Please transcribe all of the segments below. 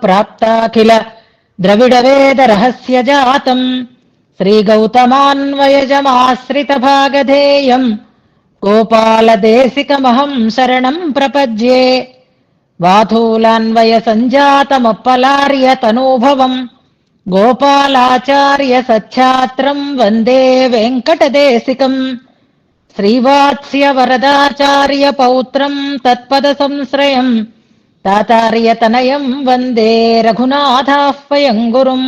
ప్రాప్తాఖిల ద్రవిడ వేద రహస్య జాతం శ్రీగౌతమాన్వయజమాశ్రిత భాగధేయం గోపాలదేశికమహం శరణం ప్రపద్యే వాథూలాన్వయ సంజాతమప్పలార్య తనూభవం గోపాలాచార్య సచ్ఛాత్రం వందే వెంకటదేశికం శ్రీవాత్స్య వరదాచార్య పౌత్రం తత్పద సంశ్రయం తాతార్యతనయం వందే రఘునాథాహ్వయం గురుం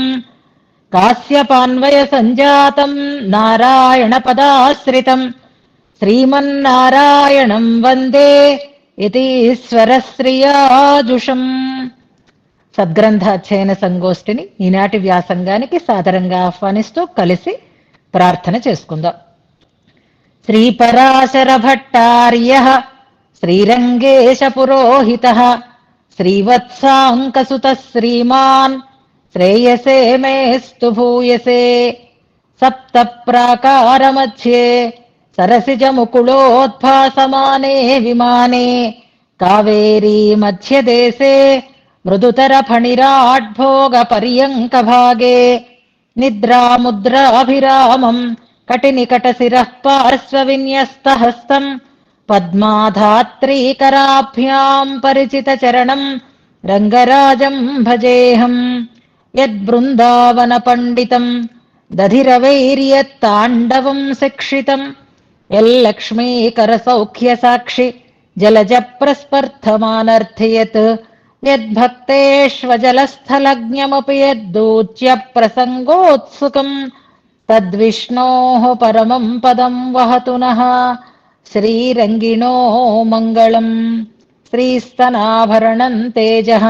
కాశ్యపాన్వయ సంజాతం నారాయణ పదాశ్రితం శ్రీమన్నారాయణం వందే ఇతీశ్వరశ్రియాజుషం. సద్గ్రంథాధ్యయన సంగోష్ఠిని ఈనాటి వ్యాసంగానికి సాదరంగా ఆహ్వానిస్తూ కలిసి ప్రార్థన చేసుకుందాం. శ్రీపరాశర భట్టార్య శ్రీరంగేశ పురోహిత శ్రీవత్సాంకసుత శ్రీమాన్ శ్రేయసే మేస్తు భూయసే సప్త ప్రాకార మధ్యే సరసిజ ముకుళోద్భాసమానే విమానే కావేరీ మధ్యదేశే మృదుతర ఫణిరాడ్భోగ పర్యంక భాగే నిద్రాముద్రాభిరామం కటినికట శిరః పార్శ్వ విన్యస్త హస్తం పద్మాధాత్రీకరాభ్యాం పరిచిత చరణం రంగరాజం భజేహం యద్బృందావన పండితం దధిరవైర్యత్తాండవం శిక్షితం యల్లక్ష్మీకర సౌఖ్య సాక్షి జలజ ప్రస్పర్థమానర్థయత్ యద్భక్తేష్వజలస్థలజ్ఞమపి యద్దూచ్య ప్రసంగోత్సుకం తద్విష్ణోః పరమం పదం వహతు నః శ్రీరంగిణో మంగళం. శ్రీస్తనాభరణం తేజః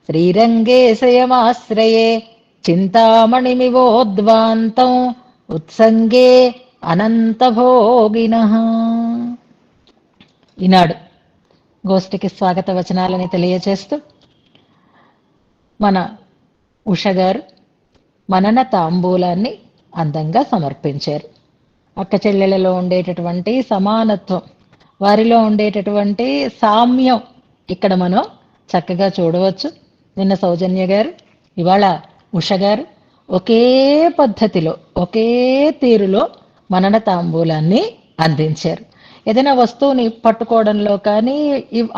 శ్రీరంగేశయమాశ్రయే చింతామణిమివోద్వాంతం ఉత్సంగే అనంతభోగినః. ఈనాడు గోష్ఠికి స్వాగత వచనాలని తెలియచేస్తూ మన ఉషగారు మనన తాంబూలాన్ని అందంగా సమర్పించారు. అక్క చెల్లెలలో ఉండేటటువంటి సమానత్వం, వారిలో ఉండేటటువంటి సామ్యం ఇక్కడ మనం చక్కగా చూడవచ్చు. నిన్న సౌజన్య గారు, ఇవాళ ఉషగారు ఒకే పద్ధతిలో ఒకే తీరులో మనన తాంబూలాన్ని అందించారు. ఏదైనా వస్తువుని పట్టుకోవడంలో కానీ,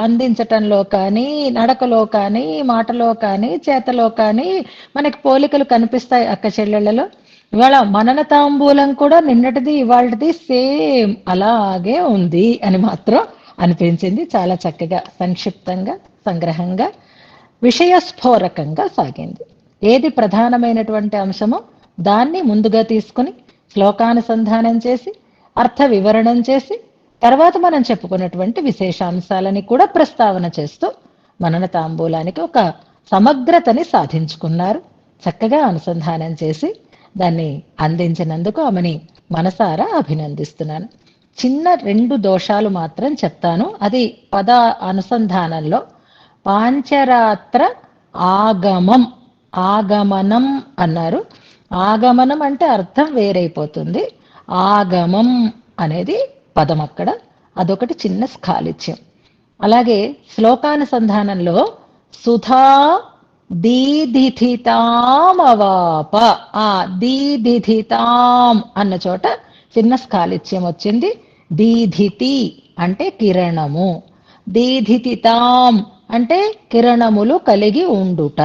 అందించటంలో కానీ, నడకలో కానీ, మాటలో కానీ, చేతలో కానీ మనకి పోలికలు కనిపిస్తాయి అక్క చెల్లెళ్లలో. ఇవాళ మనన తాంబూలం కూడా నిన్నటిది ఇవాళది సేమ్ అలాగే ఉంది అని మాత్రం అనిపించింది. చాలా చక్కగా సంక్షిప్తంగా సంగ్రహంగా విషయస్ఫోరకంగా సాగింది. ఏది ప్రధానమైనటువంటి అంశమో దాన్ని ముందుగా తీసుకుని శ్లోకానుసంధానం చేసి అర్థ వివరణం చేసి తర్వాత మనం చెప్పుకున్నటువంటి విశేషాంశాలని కూడా ప్రస్తావన చేస్తూ మనన తాంబూలానికి ఒక సమగ్రతని సాధించుకున్నారు. చక్కగా అనుసంధానం చేసి దాన్ని అందించినందుకు ఆమెని మనసారా అభినందిస్తున్నాను. చిన్న 2 దోషాలు మాత్రం చెప్తాను. అది పద అనుసంధానంలో పాంచరాత్ర ఆగమం, ఆగమనం అన్నారు. ఆగమనం అంటే అర్థం వేరైపోతుంది. ఆగమం అనేది పదం అక్కడ, అదొకటి చిన్న స్ఖాళిత్యం. అలాగే శ్లోకానుసంధానంలో సుధా దీధిథితామవాప, ఆ దీధిథితాం అన్న చోట చిన్న స్ఖాళిత్యం వచ్చింది. దీధితి అంటే కిరణము, దీధితితాం అంటే కిరణములు కలిగి ఉండుట.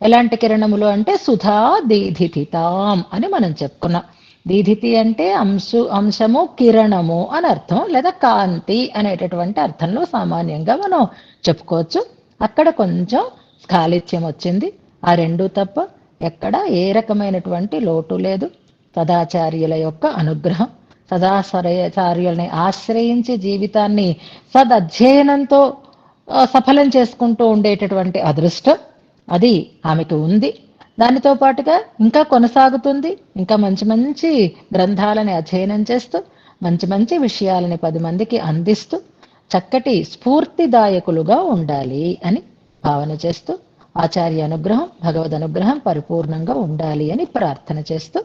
ఎలాంటి కిరణములు అంటే సుధా దీధితితాం అని మనం చెప్పుకున్నాం. దీధితి అంటే అంశము, కిరణము అని అర్థం, లేదా కాంతి అనేటటువంటి అర్థంలో సామాన్యంగా మనం చెప్పుకోవచ్చు. అక్కడ కొంచెం స్ఖాళిత్యం వచ్చింది. ఆ 2 తప్ప ఎక్కడ ఏ రకమైనటువంటి లోటు లేదు. సదాచార్యుల యొక్క అనుగ్రహం, సదాచార్యుల్ని ఆశ్రయించి జీవితాన్ని సదధ్యయనంతో సఫలం చేసుకుంటూ ఉండేటటువంటి అదృష్టం అది ఆమెకు ఉంది. దానితో పాటుగా ఇంకా కొనసాగుతుంది. ఇంకా మంచి మంచి గ్రంథాలని అధ్యయనం చేస్తూ మంచి మంచి విషయాలని 10 మందికి అందిస్తూ చక్కటి స్ఫూర్తిదాయకులుగా ఉండాలి అని భావన చేస్తూ ఆచార్య అనుగ్రహం, భగవద్ అనుగ్రహం పరిపూర్ణంగా ఉండాలి అని ప్రార్థన చేస్తూ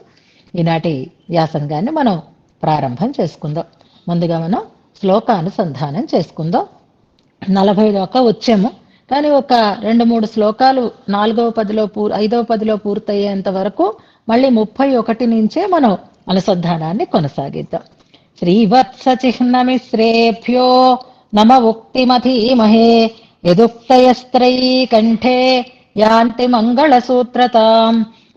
ఈనాటి వ్యాసంగాన్ని మనం ప్రారంభం చేసుకుందాం. ముందుగా మనం శ్లోకానుసంధానం చేసుకుందాం. 40 దాకా వచ్చాము, కానీ ఒక 2-3 శ్లోకాలు 4వ పదిలో 5వ పదిలో పూర్తయ్యేంత వరకు మళ్ళీ 31 నుంచే మనం అనుసంధానాన్ని కొనసాగిద్దాం. శ్రీవత్స చిహ్నమిశ్రేభ్యో నమ ఉక్తిమధీమహే యదుక్తయస్త్రై కంఠే యాంతి మంగళసూత్రతాం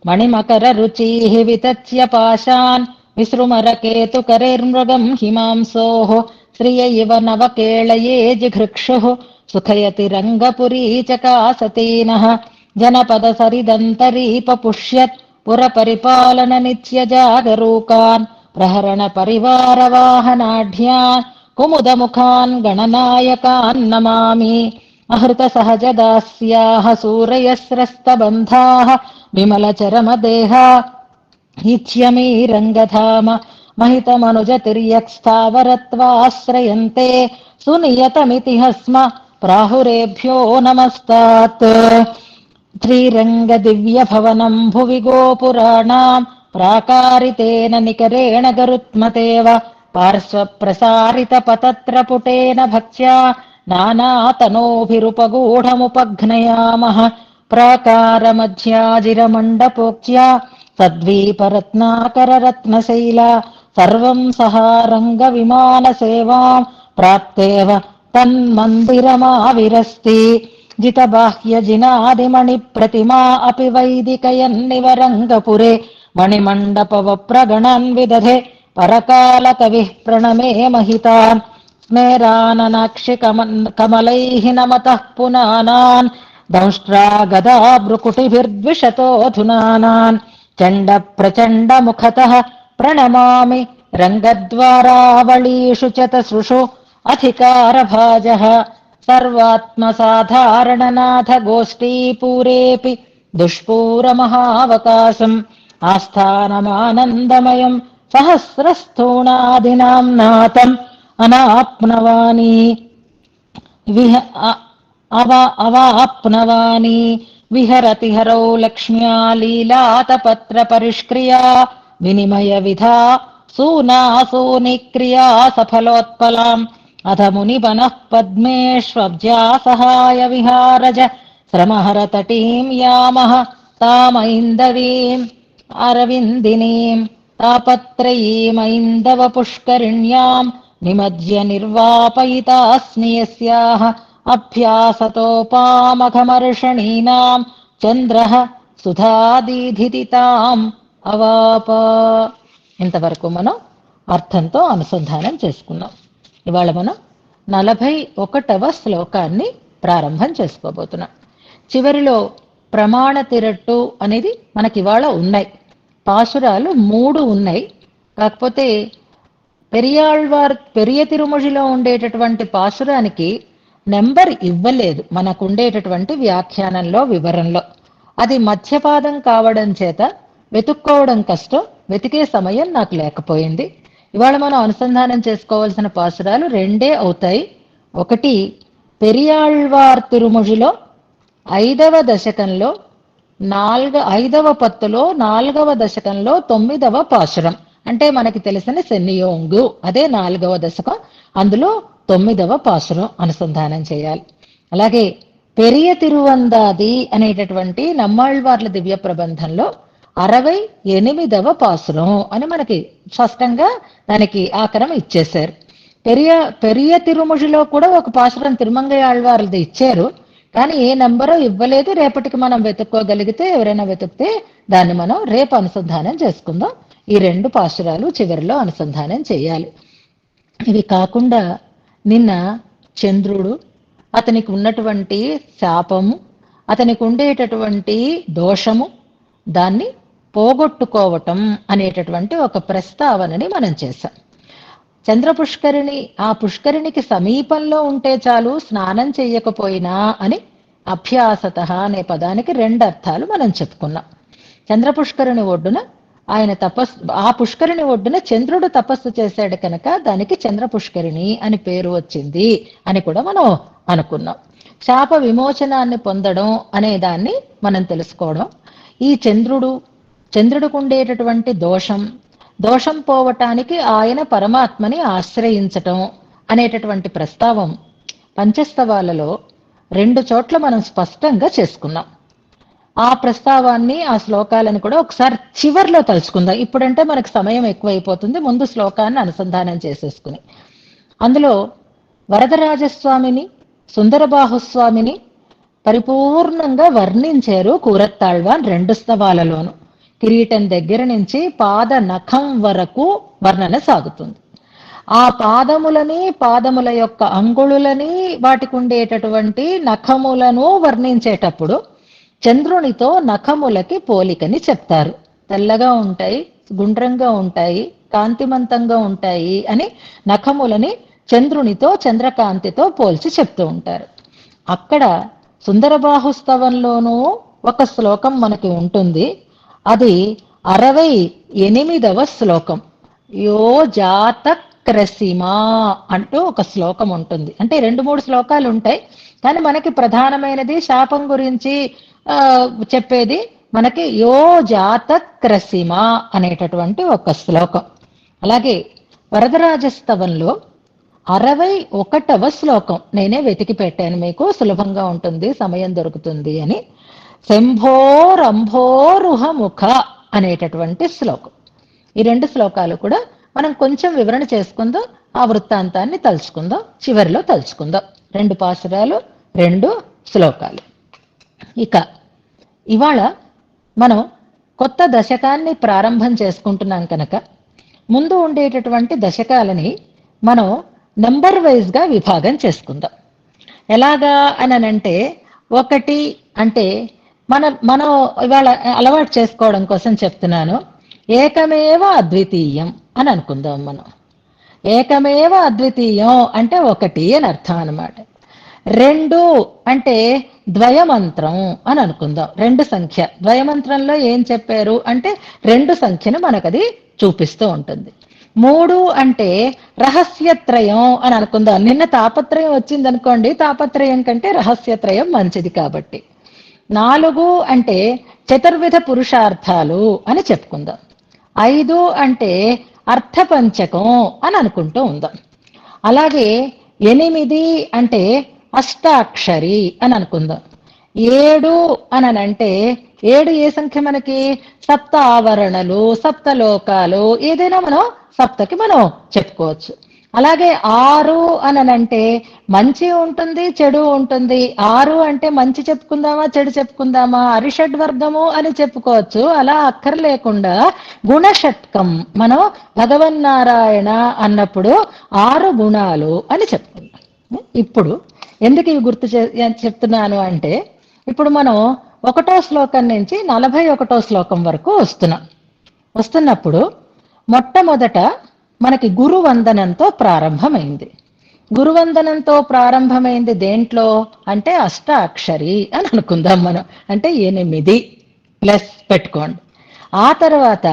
మణిమకర రుచిః వితచ్య పాశాన్ విసృమరకేతుకరైర్మృగం హిమాంసోః శ్రియ ఇవ నవకేళయే జిఘృక్షుః సుఖయతి రంగపురీ చకాసతీనః జనపద సరిదంతరీపపుష్యత్ పురపరిపాలన నిత్య జాగరూకాన్ ప్రహరణ పరివార వాహనాఢ్యాన్ కుముదముఖాన్ గణనాయకాన్ నమామి. అహృత సహజ దాస్యాః సూరయస్రస్తబంధాః విమల చరమ దేహా ఇచ్యమీ రంగధామ మహితమనుజతిర్యక్స్థావరత్వాశ్రయంతే సునియతమితి హస్మ ప్రాహురేభ్యో నమస్తాత్. శ్రీరంగ దివ్య భవనం భువి గోపురాణాం ప్రాకారితేన నికరేణ గరుత్మతేవ పార్శ్వ ప్రసారిత పతత్రపుటేన భక్త్యా నానాతనోభిరుపగూఢముపఘ్నయామః ప్రాకారమధ్యాజిరమండపోక్త్యా సద్వీపరత్నాకరరత్నశైల సర్వం సహారంగ విమాన సేవాం ప్రాప్తేవ తన్మందిరమావిరస్తి. జితబాహ్య జినాదిమణి ప్రతిమా అపి వైదికయన్నివరంగపురే మణిమండపవప్రగణాన్ విదధే పరకాల కవిః ప్రణమే మహితాన్. స్మేరాననాక్షి కమలైః నమతః పునానాన్ దంష్ట్రా గదా భృకుటిభిర్ద్విషతోऽధునానాన్. చండ ప్రచండ ముఖతః ప్రణమామి రంగద్వారావళీషు చతసృషు అధికారభాజః. సర్వాత్మసాధారణనాథ గోష్ఠీపూరేపి దుష్పూరమహావకాశం ఆస్థానమానందమయం సహస్రస్థూణాదినాంనాథం అనాప్నవాని అవాప్నవాని విహరతి హరౌ లక్ష్మ్యా లీలాతపత్ర పరిష్క్రియా వినిమయ విధా సూనాసూనిక్రియా సఫలోత్పలాం అథ మునిపనః పద్మేష్వబ్జా సహాయ విహారజ శ్రమహరతటీం యామః తామైందవీం అరవిందినీం తాపత్రయీమైందవ పుష్కరిణ్యాం నిమజ్య నిర్వాపయితాస్మి యస్యాః అభ్యాసతోపామఘమర్షణీనాం చంద్రః సుధాదీధితాం అవాప. ఇంతవరకు మనం అర్థంతో అనుసంధానం చేసుకున్నాం. ఇవాళ మనం 41వ శ్లోకాన్ని ప్రారంభం చేసుకోబోతున్నాం. చివరిలో ప్రమాణ తిరట్టు అనేది మనకి ఇవాళ ఉన్నాయి. పాశురాలు 3 ఉన్నాయి. కాకపోతే పెరియ తిరుమొழிలో ఉండేటటువంటి పాశురానికి నెంబర్ ఇవ్వలేదు మనకు ఉండేటటువంటి వ్యాఖ్యానంలో వివరంలో. అది మధ్యపాదం కావడం చేత వెతుక్కోవడం కష్టం, వెతికే సమయం నాకు లేకపోయింది. ఇవాళ మనం అనుసంధానం చేసుకోవాల్సిన పాశురాలు 2 అవుతాయి. ఒకటి పెరియాళ్వార్ తిరుమొழிలో 5వ దశకంలో 5వ పత్తులో 4వ దశకంలో 9వ పాశురం. అంటే మనకి తెలిసిన సెన్నియోంగు అదే 4వ దశకం, అందులో 9వ పాశురం అనుసంధానం చేయాలి. అలాగే పెరియ తిరువందాది అనేటటువంటి నమ్మాళ్వార్ల దివ్య ప్రబంధంలో 68వ పాశురం అని మనకి స్పష్టంగా దానికి ఆకరం ఇచ్చేశారు. పెరియ తిరుమొழிలో కూడా ఒక పాశురం తిరుమంగై ఆళ్వార్లది ఇచ్చారు, కానీ ఏ నెంబరో ఇవ్వలేదు. రేపటికి మనం వెతుక్కోగలిగితే, ఎవరైనా వెతుక్తే దాన్ని మనం రేపు అనుసంధానం చేసుకుందాం. ఈ 2 పాశురాలు చివరిలో అనుసంధానం చేయాలి. ఇవి కాకుండా నిన్న చంద్రుడు, అతనికి ఉన్నటువంటి శాపము, అతనికి ఉండేటటువంటి దోషము, దాన్ని పోగొట్టుకోవటం అనేటటువంటి ఒక ప్రస్తావనని మనం చేశాం. చంద్ర పుష్కరిణి, ఆ పుష్కరిణికి సమీపంలో ఉంటే చాలు, స్నానం చెయ్యకపోయినా అని అభ్యాసత అనే పదానికి 2 అర్థాలు మనం చెప్పుకున్నాం. చంద్ర పుష్కరిణి ఒడ్డున ఆయన ఆ పుష్కరిణి ఒడ్డున చంద్రుడు తపస్సు చేశాడు కనుక దానికి చంద్ర పుష్కరిణి అని పేరు వచ్చింది అని కూడా మనం అనుకున్నాం. శాప విమోచనాన్ని పొందడం అనే దాన్ని మనం తెలుసుకోవడం. ఈ చంద్రుడికి ఉండేటటువంటి దోషం పోవటానికి ఆయన పరమాత్మని ఆశ్రయించటం అనేటటువంటి ప్రస్తావం పంచస్తవాలలో 2 చోట్ల మనం స్పష్టంగా చేసుకున్నాం. ఆ ప్రస్తావాన్ని, ఆ శ్లోకాలను కూడా ఒకసారి చివర్లో తలుచుకుందాం. ఇప్పుడంటే మనకు సమయం ఎక్కువైపోతుంది. ముందు శ్లోకాన్ని అనుసంధానం చేసేసుకుని, అందులో వరదరాజస్వామిని, సుందరబాహుస్వామిని పరిపూర్ణంగా వర్ణించారు కూరత్తాళ్వాన్ 2 స్తవాలలోను. కిరీటం దగ్గర నుంచి పాద నఖం వరకు వర్ణన సాగుతుంది. ఆ పాదములని, పాదముల యొక్క అంగుళులని, వాటికి ఉండేటటువంటి నఖములను వర్ణించేటప్పుడు చంద్రునితో నఖములకి పోలికని చెప్తారు. తెల్లగా ఉంటాయి, గుండ్రంగా ఉంటాయి, కాంతిమంతంగా ఉంటాయి అని నఖములని చంద్రునితో, చంద్రకాంతితో పోల్చి చెప్తూ ఉంటారు. అక్కడ సుందరబాహుస్తవంలోనూ ఒక శ్లోకం మనకి ఉంటుంది. అది 68వ శ్లోకం. యో జాత క్రసిమా అంటూ ఒక శ్లోకం ఉంటుంది. అంటే 2-3 శ్లోకాలు ఉంటాయి, కానీ మనకి ప్రధానమైనది శాపం గురించి చెప్పేది మనకి యో జాత క్రసిమా అనేటటువంటి ఒక శ్లోకం. అలాగే వరదరాజస్తవంలో 61వ శ్లోకం నేనే వెతికి పెట్టాను, మీకు సులభంగా ఉంటుంది, సమయం దొరుకుతుంది అని. శంభోరంభోరుహముఖ అనేటటువంటి శ్లోకం. ఈ 2 శ్లోకాలు కూడా మనం కొంచెం వివరణ చేసుకుందాం, ఆ వృత్తాంతాన్ని తలుచుకుందాం, చివరిలో తలుచుకుందాం. 2 పాసురాలు, 2 శ్లోకాలు. ఇక ఇవాళ మనం కొత్త దశకాన్ని ప్రారంభం చేసుకుంటున్నాం కనుక ముందు ఉండేటటువంటి దశకాలని మనం నంబర్ వైజ్గా విభాగం చేసుకుందాం. ఎలాగా అనంటే, 1 అంటే మనం ఇవాళ అలవాటు చేసుకోవడం కోసం చెప్తున్నాను, ఏకమేవ అద్వితీయం అని అనుకుందాం. మనం ఏకమేవ అద్వితీయం అంటే 1 అని అర్థం అన్నమాట. 2 అంటే ద్వయమంత్రం అని అనుకుందాం. 2 సంఖ్య ద్వయమంత్రంలో ఏం చెప్పారు అంటే 2 సంఖ్యను మనకది చూపిస్తూ ఉంటుంది. 3 అంటే రహస్యత్రయం అని అనుకుందాం. నిన్న తాపత్రయం వచ్చింది అనుకోండి, తాపత్రయం కంటే రహస్యత్రయం మంచిది కాబట్టి. 4 అంటే చతుర్విధ పురుషార్థాలు అని చెప్పుకుందాం. 5 అంటే అర్థపంచకం అని అనుకుంటూ ఉందాం. అలాగే 8 అంటే అష్టాక్షరి అని అనుకుందాం. 7 అనంటే 7 ఏ సంఖ్య మనకి? సప్త ఆవరణలు, సప్తలోకాలు, ఏదైనా మనం సప్తకి మనం చెప్పుకోవచ్చు. అలాగే 6 అనంటే మంచి ఉంటుంది, చెడు ఉంటుంది. 6 అంటే మంచి చెప్పుకుందామా, చెడు చెప్పుకుందామా, అరిషడ్వర్గము అని చెప్పుకోవచ్చు. అలా అక్కర్లేకుండా గుణషట్కం, మనం భగవన్నారాయణ అన్నప్పుడు 6 గుణాలు అని చెప్పుకుందాం. ఇప్పుడు ఎందుకు ఇవి గుర్తు చెప్తున్నాను అంటే, ఇప్పుడు మనం 1వ శ్లోకం నుంచి 41వ శ్లోకం వరకు వస్తున్నప్పుడు మొట్టమొదట మనకి గురువందనంతో ప్రారంభమైంది. గురువందనంతో ప్రారంభమైంది దేంట్లో అంటే అష్టాక్షరి అని అనుకుందాం మనం. అంటే 8 ప్లస్ పెట్టుకోండి. ఆ తర్వాత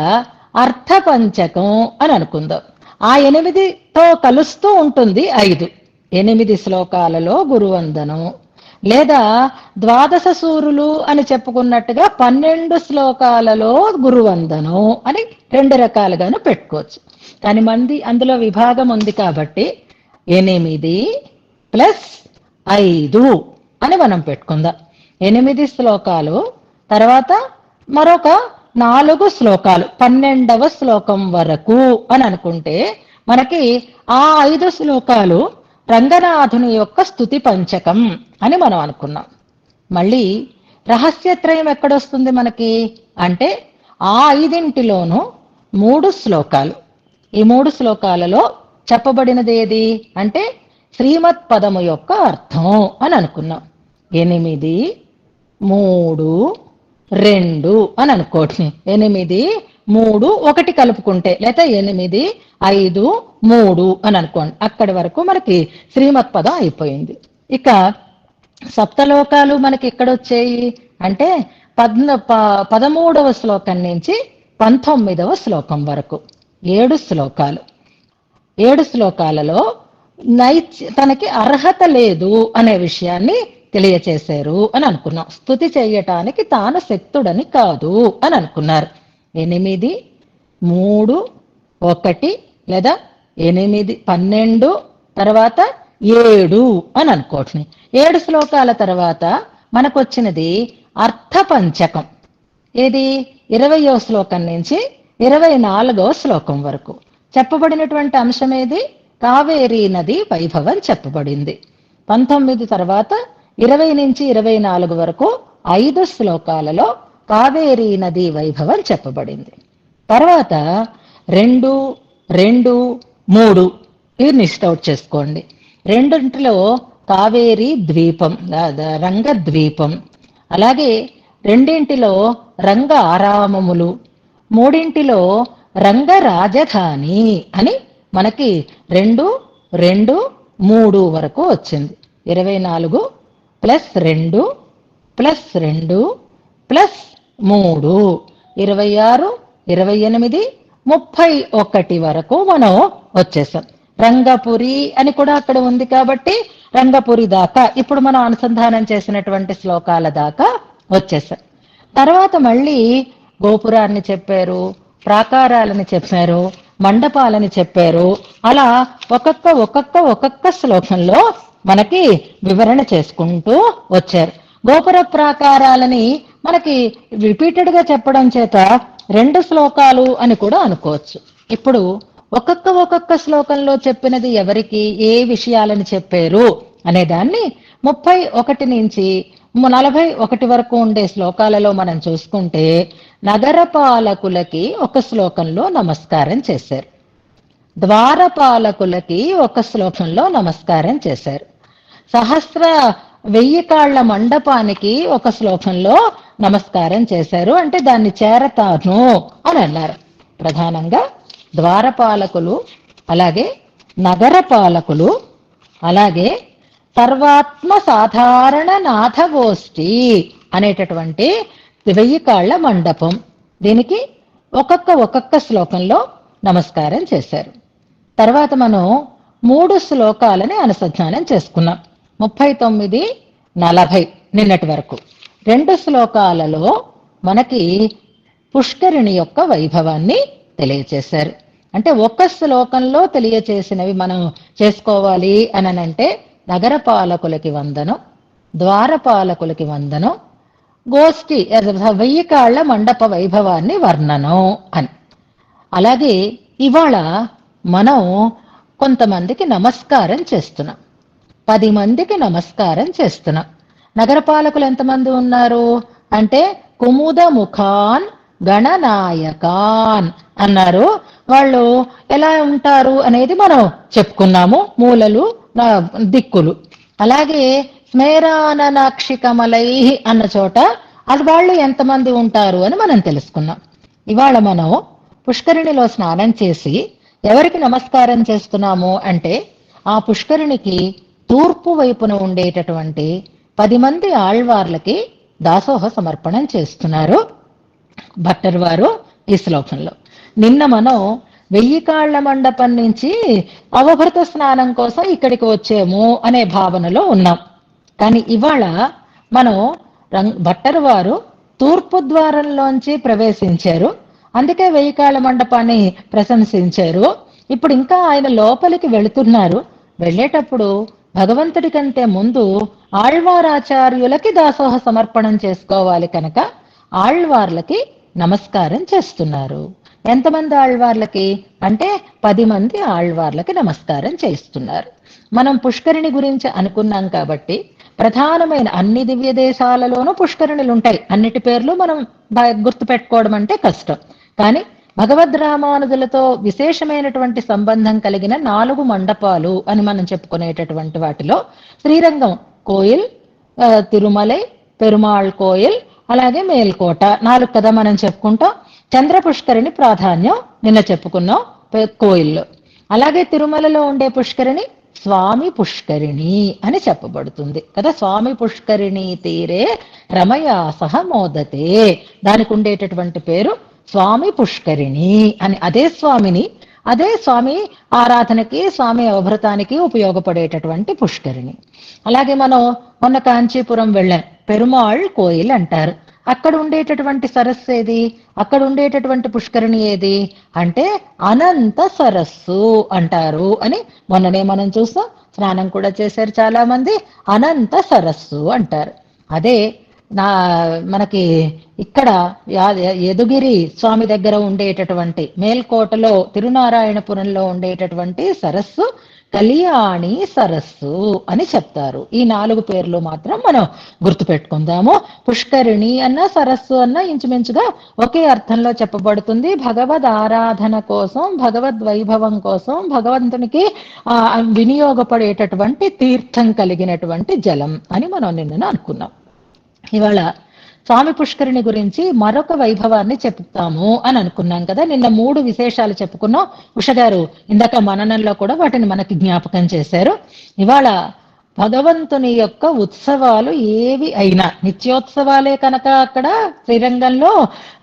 అర్థపంచకం అని అనుకుందాం. ఆ 8తో కలుస్తూ ఉంటుంది 5. 8 శ్లోకాలలో గురువందనం, లేదా ద్వాదశ సూరులు అని చెప్పుకున్నట్టుగా 12 శ్లోకాలలో గురువందనం అని 2 రకాలుగాను పెట్టుకోవచ్చు. కానీ అందులో విభాగం ఉంది కాబట్టి 8 ప్లస్ 5 అని మనం పెట్టుకుందాం. 8 శ్లోకాలు, తర్వాత మరొక 4 శ్లోకాలు 12వ శ్లోకం వరకు అని అనుకుంటే మనకి ఆ 5 శ్లోకాలు రంగనాథుని యొక్క స్తుతి పంచకం అని మనం అనుకున్నాం. మళ్ళీ రహస్యత్రయం ఎక్కడొస్తుంది మనకి అంటే ఆ 5లోనూ 3 శ్లోకాలు. ఈ 3 శ్లోకాలలో చెప్పబడినది ఏది అంటే శ్రీమత్ పదము యొక్క అర్థం అని అనుకున్నాం. 8, 3, 2 అని అనుకోండి. 8, 3, 1 కలుపుకుంటే, లేదా 8, 5, 3 అని అనుకోండి. అక్కడి వరకు మనకి శ్రీమత్ పదం అయిపోయింది. ఇక సప్తలోకాలు మనకి ఎక్కడొచ్చాయి అంటే 13వ శ్లోకం నుంచి 19వ శ్లోకం వరకు 7 శ్లోకాలు. 7 శ్లోకాలలో తనకి అర్హత లేదు అనే విషయాన్ని తెలియచేశారు అని అనుకున్నాం. స్తుతి చేయటానికి తాను శక్తుడని కాదు అని అనుకున్నారు. 8, 3, 1 లేదా 8, 12 తర్వాత 7 అని అనుకోండి. 7 శ్లోకాల తర్వాత మనకొచ్చినది అర్థపంచకం. ఏది 20వ శ్లోకం నుంచి 24వ శ్లోకం వరకు చెప్పబడినటువంటి అంశం ఏది? కావేరీ నది వైభవం చెప్పబడింది. 19 తర్వాత 20 నుంచి 24 వరకు 5 శ్లోకాలలో కావేరీ నది వైభవం చెప్పబడింది. తర్వాత 2, 2, 3 ఇది లిస్ట్ అవుట్ చేసుకోండి. రెండింటిలో కావేరీ ద్వీపం, రంగ ద్వీపం, అలాగే రెండింటిలో రంగ ఆరామములు, మూడింటిలో రంగ రాజధాని అని మనకి 2, 2, 3 వరకు వచ్చింది. 24 ప్లస్ 2 ప్లస్ 2 ప్లస్ 3 26, 28, 31 వరకు మనం వచ్చేసాం. రంగపురి అని కూడా అక్కడ ఉంది కాబట్టి రంగపురి దాకా ఇప్పుడు మనం అనుసంధానం చేసినటువంటి శ్లోకాల దాకా వచ్చేసాం. తర్వాత మళ్ళీ గోపురాన్ని చెప్పారు, ప్రాకారాలని చెప్పారు, మండపాలని చెప్పారు. అలా ఒక్కొక్క శ్లోకంలో మనకి వివరణ చేసుకుంటూ వచ్చారు. గోపుర ప్రాకారాలని మనకి రిపీటెడ్ గా చెప్పడం చేత 2 శ్లోకాలు అని కూడా అనుకోవచ్చు. ఇప్పుడు ఒక్కొక్క శ్లోకంలో చెప్పినది ఎవరికి ఏ విషయాలని చెప్పారు అనే దాన్ని 31 నుంచి 41 వరకు ఉండే శ్లోకాలలో మనం చూసుకుంటే నగరపాలకులకి ఒక శ్లోకంలో నమస్కారం చేశారు, ద్వారపాలకులకి ఒక శ్లోకంలో నమస్కారం చేశారు, 1000 కాళ్ల మండపానికి ఒక శ్లోకంలో నమస్కారం చేశారు. అంటే దాన్ని చేరతాను అని అన్నారు. ప్రధానంగా ద్వారపాలకులు, అలాగే నగరపాలకులు, అలాగే సర్వాత్మ సాధారణ నాథగోష్ఠి అనేటటువంటి 1000 కాళ్ల మండపం, దీనికి ఒక్కొక్క శ్లోకంలో నమస్కారం చేశారు. తర్వాత మనం 3 శ్లోకాలని అనుసంధానం చేసుకున్నాం. 39, 40 నిన్నటి వరకు 2 శ్లోకాలలో మనకి పుష్కరిణి యొక్క వైభవాన్ని తెలియచేశారు. అంటే ఒక శ్లోకంలో తెలియచేసినవి మనం చేసుకోవాలి అనంటే నగరపాలకులకి వందనం, ద్వారపాలకులకి వందనం, గోష్ఠి 1000 కాళ్ల మండప వైభవాన్ని వర్ణనం అని. అలాగే ఇవాళ మనం కొంతమందికి నమస్కారం చేస్తున్నాం, 10 మందికి నమస్కారం చేస్తున్నాం. నగరపాలకులు ఎంతమంది ఉన్నారు అంటే కుముద ముఖాన్ గణనాయకాన్ అన్నారు. వాళ్ళు ఎలా ఉంటారు అనేది మనం చెప్పుకున్నాము, మూలలు దిక్కులు. అలాగే స్మేరాననాక్షికమలై అన్న చోట అది వాళ్ళు ఎంతమంది ఉంటారు అని మనం తెలుసుకున్నాం. ఇవాళ మనం పుష్కరిణిలో స్నానం చేసి ఎవరికి నమస్కారం చేస్తున్నాము అంటే ఆ పుష్కరిణికి తూర్పు వైపున ఉండేటటువంటి 10 మంది ఆళ్వార్లకి దాసోహ సమర్పణం చేస్తున్నారు భట్టర్ వారు ఈ శ్లోకంలో. నిన్న మనం 1000 కాళ్ల మండపం నుంచి అవభృత స్నానం కోసం ఇక్కడికి వచ్చాము అనే భావనలో ఉన్నాం. కానీ ఇవాళ మనం భట్టర్ వారు తూర్పు ద్వారంలోంచి ప్రవేశించారు, అందుకే 1000 కాళ్ల మండపాన్ని ప్రశంసించారు. ఇప్పుడు ఇంకా ఆయన లోపలికి వెళుతున్నారు. వెళ్ళేటప్పుడు భగవంతుడి కంటే ముందు ఆళ్వారాచార్యులకి దాసోహ సమర్పణం చేసుకోవాలి కనుక ఆళ్వార్లకి నమస్కారం చేస్తున్నారు. ఎంతమంది ఆళ్వార్లకి అంటే 10 మంది ఆళ్వార్లకి నమస్కారం చేస్తున్నారు. మనం పుష్కరిణి గురించి అనుకున్నాం కాబట్టి ప్రధానమైన అన్ని దివ్య దేశాలలోనూ పుష్కరిణులు ఉంటాయి. అన్నిటి పేర్లు మనం గుర్తు పెట్టుకోవడం అంటే కష్టం. కానీ భగవద్ రామానుజులతో విశేషమైనటువంటి సంబంధం కలిగిన 4 మండపాలు అని మనం చెప్పుకునేటటువంటి వాటిలో శ్రీరంగం కోయిల్, తిరుమలై, పెరుమాళ్ కోయిల్, అలాగే మేల్కోట 4 కదా మనం చెప్పుకుంటాం. చంద్ర పుష్కరిణి ప్రాధాన్యం నిన్న చెప్పుకున్నాం కోయిల్లో. అలాగే తిరుమలలో ఉండే పుష్కరిణి స్వామి పుష్కరిణి అని చెప్పబడుతుంది కదా. స్వామి పుష్కరిణి తీరే రమయా సహ మోదతే, దానికి ఉండేటటువంటి పేరు స్వామి పుష్కరిణి అని. అదే స్వామిని, అదే స్వామి ఆరాధనకి, స్వామి అవభృతానికి ఉపయోగపడేటటువంటి పుష్కరిణి. అలాగే మనం మొన్న కాంచీపురం వెళ్ళాం, పెరుమాళ్ కోయిల్ అంటారు. అక్కడ ఉండేటటువంటి సరస్సు ఏది, అక్కడ ఉండేటటువంటి పుష్కరిణి ఏది అంటే అనంత సరస్సు అంటారు అని మొన్ననే మనం చూస్తాం. స్నానం కూడా చేశారు చాలా మంది, అనంత సరస్సు అంటారు. అదే నా మనకి ఇక్కడ యదుగిరి స్వామి దగ్గర ఉండేటటువంటి మేల్కోటలో తిరునారాయణపురంలో ఉండేటటువంటి సరస్సు కళ్యాణి సరస్సు అని చెప్తారు. ఈ 4 పేర్లు మాత్రం మనం గుర్తుపెట్టుకుందాము. పుష్కరిణి అన్న సరస్సు అన్న ఇంచుమించుగా ఒకే అర్థంలో చెప్పబడుతుంది. భగవద్ ఆరాధన కోసం, భగవద్ వైభవం కోసం, భగవంతునికి వినియోగపడేటటువంటి తీర్థం కలిగినటువంటి జలం అని మనం నిన్న అనుకున్నాం. ఇవాళ స్వామి పుష్కరిణి గురించి మరొక వైభవాన్ని చెప్తాము అని అనుకున్నాం కదా. నిన్న 3 విశేషాలు చెప్పుకున్నాం. ఉషగారు ఇందాక మననంలో కూడా వాటిని మనకి జ్ఞాపకం చేశారు. ఇవాళ భగవంతుని యొక్క ఉత్సవాలు ఏవి అయినా నిత్యోత్సవాలే కనుక అక్కడ శ్రీరంగంలో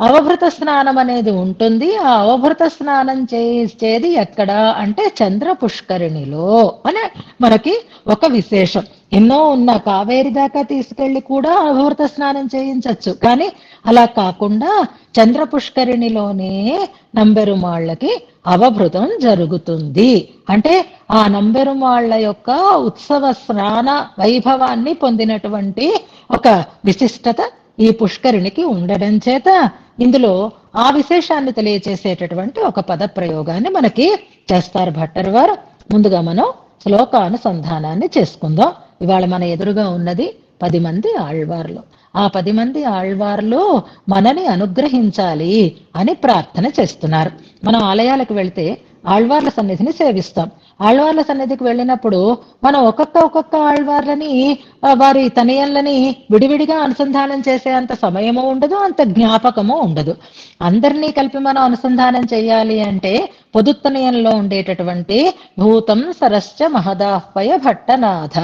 అవభృత స్నానం అనేది ఉంటుంది. ఆ అవభృత స్నానం చేసేది ఎక్కడ అంటే చంద్ర పుష్కరిణిలో అని మనకి ఒక విశేషం. ఎన్నో ఉన్న కావేరి దాకా తీసుకెళ్లి కూడా అవభృత స్నానం చేయించవచ్చు. కానీ అలా కాకుండా చంద్ర పుష్కరిణిలోనే నంబెరుమాళ్ళకి అవభృతం జరుగుతుంది. అంటే ఆ నంబెరుమాళ్ల యొక్క ఉత్సవ స్నాన వైభవాన్ని పొందినటువంటి ఒక విశిష్టత ఈ పుష్కరిణికి ఉండడం చేత ఇందులో ఆ విశేషాన్ని తెలియచేసేటటువంటి ఒక పద ప్రయోగాన్ని మనకి చేస్తారు భట్టర్ వారు. ముందుగా మనం శ్లోకానుసంధానాన్ని చేసుకుందాం. ఇవాళ మన ఎదురుగా ఉన్నది 10 మంది ఆళ్వార్లు. ఆ 10 మంది ఆళ్వార్లు మనని అనుగ్రహించాలి అని ప్రార్థన చేస్తున్నారు. మనం ఆలయాలకు వెళ్తే ఆళ్వార్ల సన్నిధిని సేవిస్తాం. ఆళ్వార్ల సన్నిధికి వెళ్ళినప్పుడు మనం ఒక్కొక్క ఆళ్వార్లని వారి తనయళ్ళని విడివిడిగా అనుసంధానం చేసే అంత సమయము ఉండదు, అంత జ్ఞాపకము ఉండదు. అందరినీ కలిపి మనం అనుసంధానం చేయాలి అంటే పొదుత్తనయంలో ఉండేటటువంటి భూతం సరస్చ మహదాహ్వయ భట్టనాథ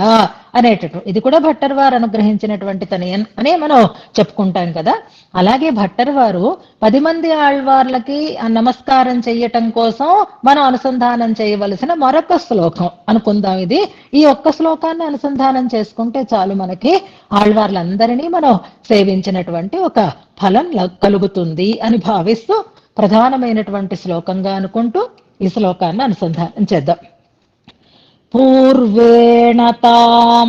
అనేటటువంటి ఇది కూడా భట్టర్ వారు అనుగ్రహించినటువంటి తనయన్ అనే మనం చెప్పుకుంటాం కదా. అలాగే భట్టర్ వారు 10 మంది ఆళ్వార్లకి నమస్కారం చెయ్యటం కోసం మనం అనుసంధానం చేయవలసిన మరొక శ్లోకం అనుకుందాం. ఇది ఈ ఒక్క శ్లోకాన్ని అనుసంధానం చేసుకుంటే చాలు, మనకి ఆళ్వార్లందరినీ మనం సేవించినటువంటి ఒక ఫలం కలుగుతుంది అని భావిస్తూ ప్రధానమైనటువంటి శ్లోకంగా అనుకుంటూ ఈ శ్లోకాన్ని అనుసంధానం చేద్దాం. పూర్వేణ తాం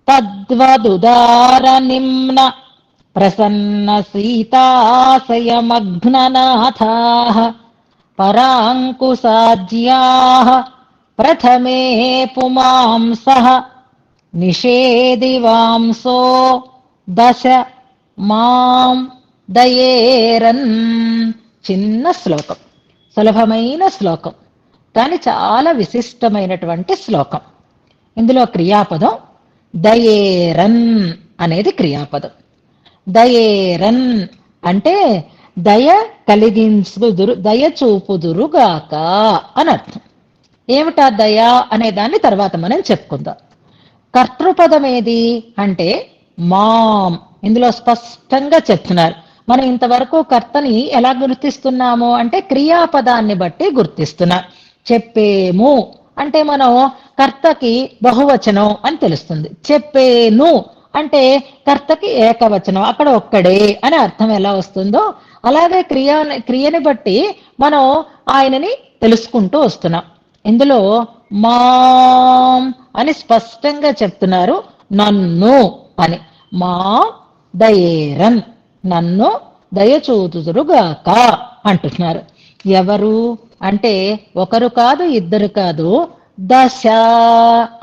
తద్వదుదార నిమ్న ప్రసన్న సీతాశయమగ్ననాథాః పరాంకుశాజ్యాః ప్రథమే పుమాంసః నిషేదివాంసో దశ మాం దయేరన్. చిన్న శ్లోకం, సులభమైన శ్లోకం, కానీ చాలా విశిష్టమైనటువంటి శ్లోకం. ఇందులో క్రియాపదం దయేరన్ అనేది క్రియాపదం. దయేరన్ అంటే దయ కలిగించుదురు, దయ చూపుదురుగాక అని అర్థం. ఏమిటా దయ అనే దాన్ని తర్వాత మనం చెప్పుకుందాం. కర్తృపదం ఏది అంటే మాం. ఇందులో స్పష్టంగా చెప్తున్నారు. మనం ఇంతవరకు కర్తని ఎలా గుర్తిస్తున్నాము అంటే క్రియాపదాన్ని బట్టి గుర్తిస్తున్నాం. చెప్పేము అంటే మనం కర్తకి బహువచనం అని తెలుస్తుంది. చెప్పేను అంటే కర్తకి ఏకవచనం, అక్కడ ఒక్కడే అని అర్థం ఎలా వస్తుందో అలాగే క్రియని బట్టి మనం ఆయనని తెలుసుకుంటూ వస్తున్నాం. ఇందులో మాం అని స్పష్టంగా చెప్తున్నారు, నన్ను అని. మా దయేరన్, నన్ను దయచూతురుగాక అంటున్నారు. ఎవరు అంటే ఒకరు కాదు, ఇద్దరు కాదు, దశ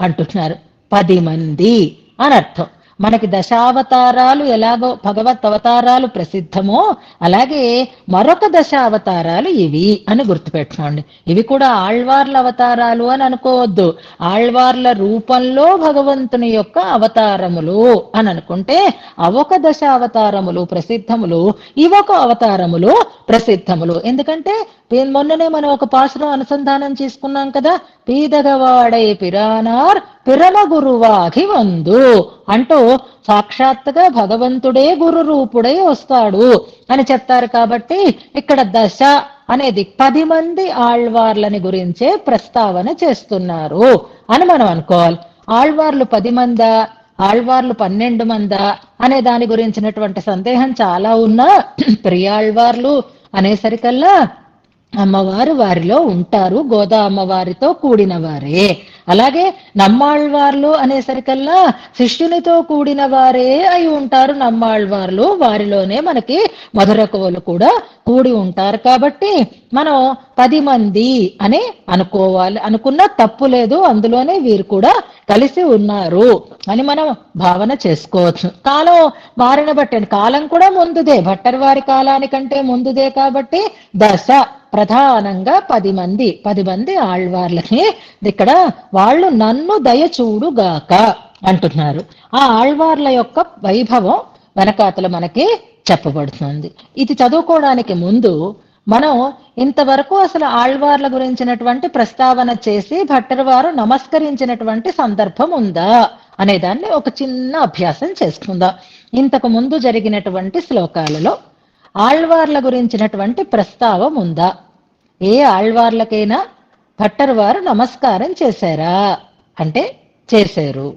అంటున్నారు. 10 మంది అని అర్థం. మనకి దశావతారాలు ఎలాగో భగవత్ అవతారాలు ప్రసిద్ధమో అలాగే మరొక దశావతారాలు ఇవి అని గుర్తుపెట్టుకోండి. ఇవి కూడా ఆళ్వార్ల అవతారాలు అని అనుకోవద్దు. ఆళ్వార్ల రూపంలో భగవంతుని యొక్క అవతారములు అని అనుకుంటే అవొక దశావతారములు ప్రసిద్ధములు, ఇవొక అవతారములు ప్రసిద్ధములు. ఎందుకంటే మొన్ననే మనం ఒక పాసురం అనుసంధానం చేసుకున్నాం కదా, పీదగవాడై పిరానార్ పిరమ గురువాకి వందు అంటూ సాక్షాత్తుగా భగవంతుడే గురు రూపుడై వస్తాడు అని చెప్తారు. కాబట్టి ఇక్కడ దశ అనేది 10 మంది ఆళ్వార్లని గురించే ప్రస్తావన చేస్తున్నారు అని మనం అనుకోవాలి. ఆళ్వార్లు 10 మందా ఆళ్వార్లు 12 మందా అనే దాని గురించినటువంటి సందేహం చాలా ఉన్నా ప్రియాళ్వార్లు అనేసరికల్లా అమ్మవారు వారిలో ఉంటారు, గోదా అమ్మవారితో కూడిన వారే. అలాగే నమ్మాళ్వార్లు అనేసరికల్లా శిష్యునితో కూడిన వారే అయి ఉంటారు నమ్మాళ్వార్లు, వారిలోనే మనకి మధురకవులు కూడా కూడి ఉంటారు. కాబట్టి మనం 10 మంది అని అనుకోవాలి, అనుకున్నా తప్పు లేదు, అందులోనే వీరు కూడా కలిసి ఉన్నారు అని మనం భావన చేసుకోవచ్చు. కాలం మారిన బట్టి, కాలం కూడా ముందుదే, భట్టర్ వారి కాలానికంటే ముందుదే కాబట్టి దశ ప్రధానంగా 10 మంది ఆళ్వార్లని ఇక్కడ వాళ్ళు నన్ను దయ చూడుగాక అంటున్నారు. ఆ ఆళ్వార్ల యొక్క వైభవం వెనకాతల మనకి చెప్పబడుతుంది. ఇది చదువుకోవడానికి ముందు మనం ఇంతవరకు అసలు ఆళ్వార్ల గురించినటువంటి ప్రస్తావన చేసి భట్టర్ వారు నమస్కరించినటువంటి సందర్భం ఉందా అనేదాన్ని ఒక చిన్న అభ్యాసం చేసుకుందాం. ఇంతకు ముందు జరిగినటువంటి శ్లోకాలలో ఆళ్వార్ల గురించినటువంటి ప్రస్తావం ఉందా? ఏ ఆళ్వార్లకైనా భట్టర్ వారు నమస్కారం చేశారా అంటే చేశారు.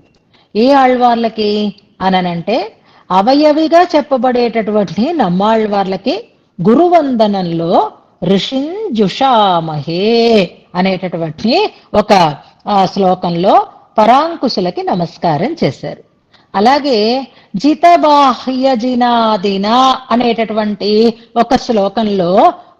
ఏ ఆళ్వార్లకి అననంటే అవయవిగా చెప్పబడేటటువంటి నమ్మాళ్వార్లకి గురువందనంలో ఋషింజుషామహే అనేటటువంటి ఒక శ్లోకంలో పరాంకుశులకి నమస్కారం చేశారు. అలాగే జితబాహ్య జినాదిన అనేటటువంటి ఒక శ్లోకంలో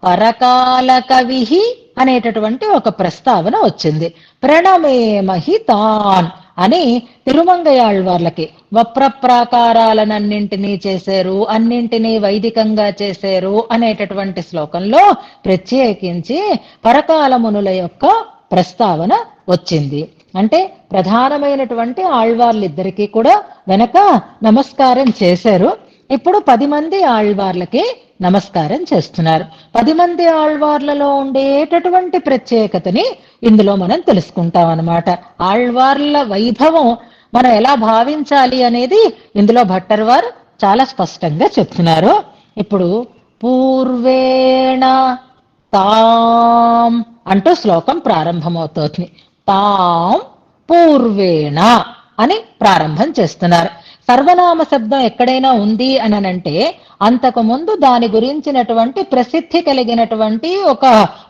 పరకాల కవిహి అనేటటువంటి ఒక ప్రస్తావన వచ్చింది. ప్రణమేమహి తాన్ అని తిరుమంగయాళ్వార్లకి వప్రప్రాకారాలనన్నింటినీ చేశారు, అన్నింటినీ వైదికంగా చేశారు అనేటటువంటి శ్లోకంలో ప్రత్యేకించి పరకాల మునుల యొక్క ప్రస్తావన వచ్చింది. అంటే ప్రధానమైనటువంటి ఆళ్వార్లిద్దరికీ కూడా వెనక నమస్కారం చేశారు. ఇప్పుడు 10 మంది ఆళ్వార్లకి నమస్కారం చేస్తున్నారు. 10 మంది ఆళ్వార్లలో ఉండేటటువంటి ప్రత్యేకతని ఇందులో మనం తెలుసుకుంటాం అన్నమాట. ఆళ్వార్ల వైభవం మనం ఎలా భావించాలి అనేది ఇందులో భట్టర్ వారు చాలా స్పష్టంగా చెప్తున్నారు. ఇప్పుడు పూర్వేణ తాం అంటూ శ్లోకం ప్రారంభమవుతోంది. తాం పూర్వేణ అని ప్రారంభం చేస్తున్నారు. సర్వనామ శబ్దం ఎక్కడైనా ఉంది అనంటే అంతకు ముందు దాని గురించినటువంటి ప్రసిద్ధి కలిగినటువంటి ఒక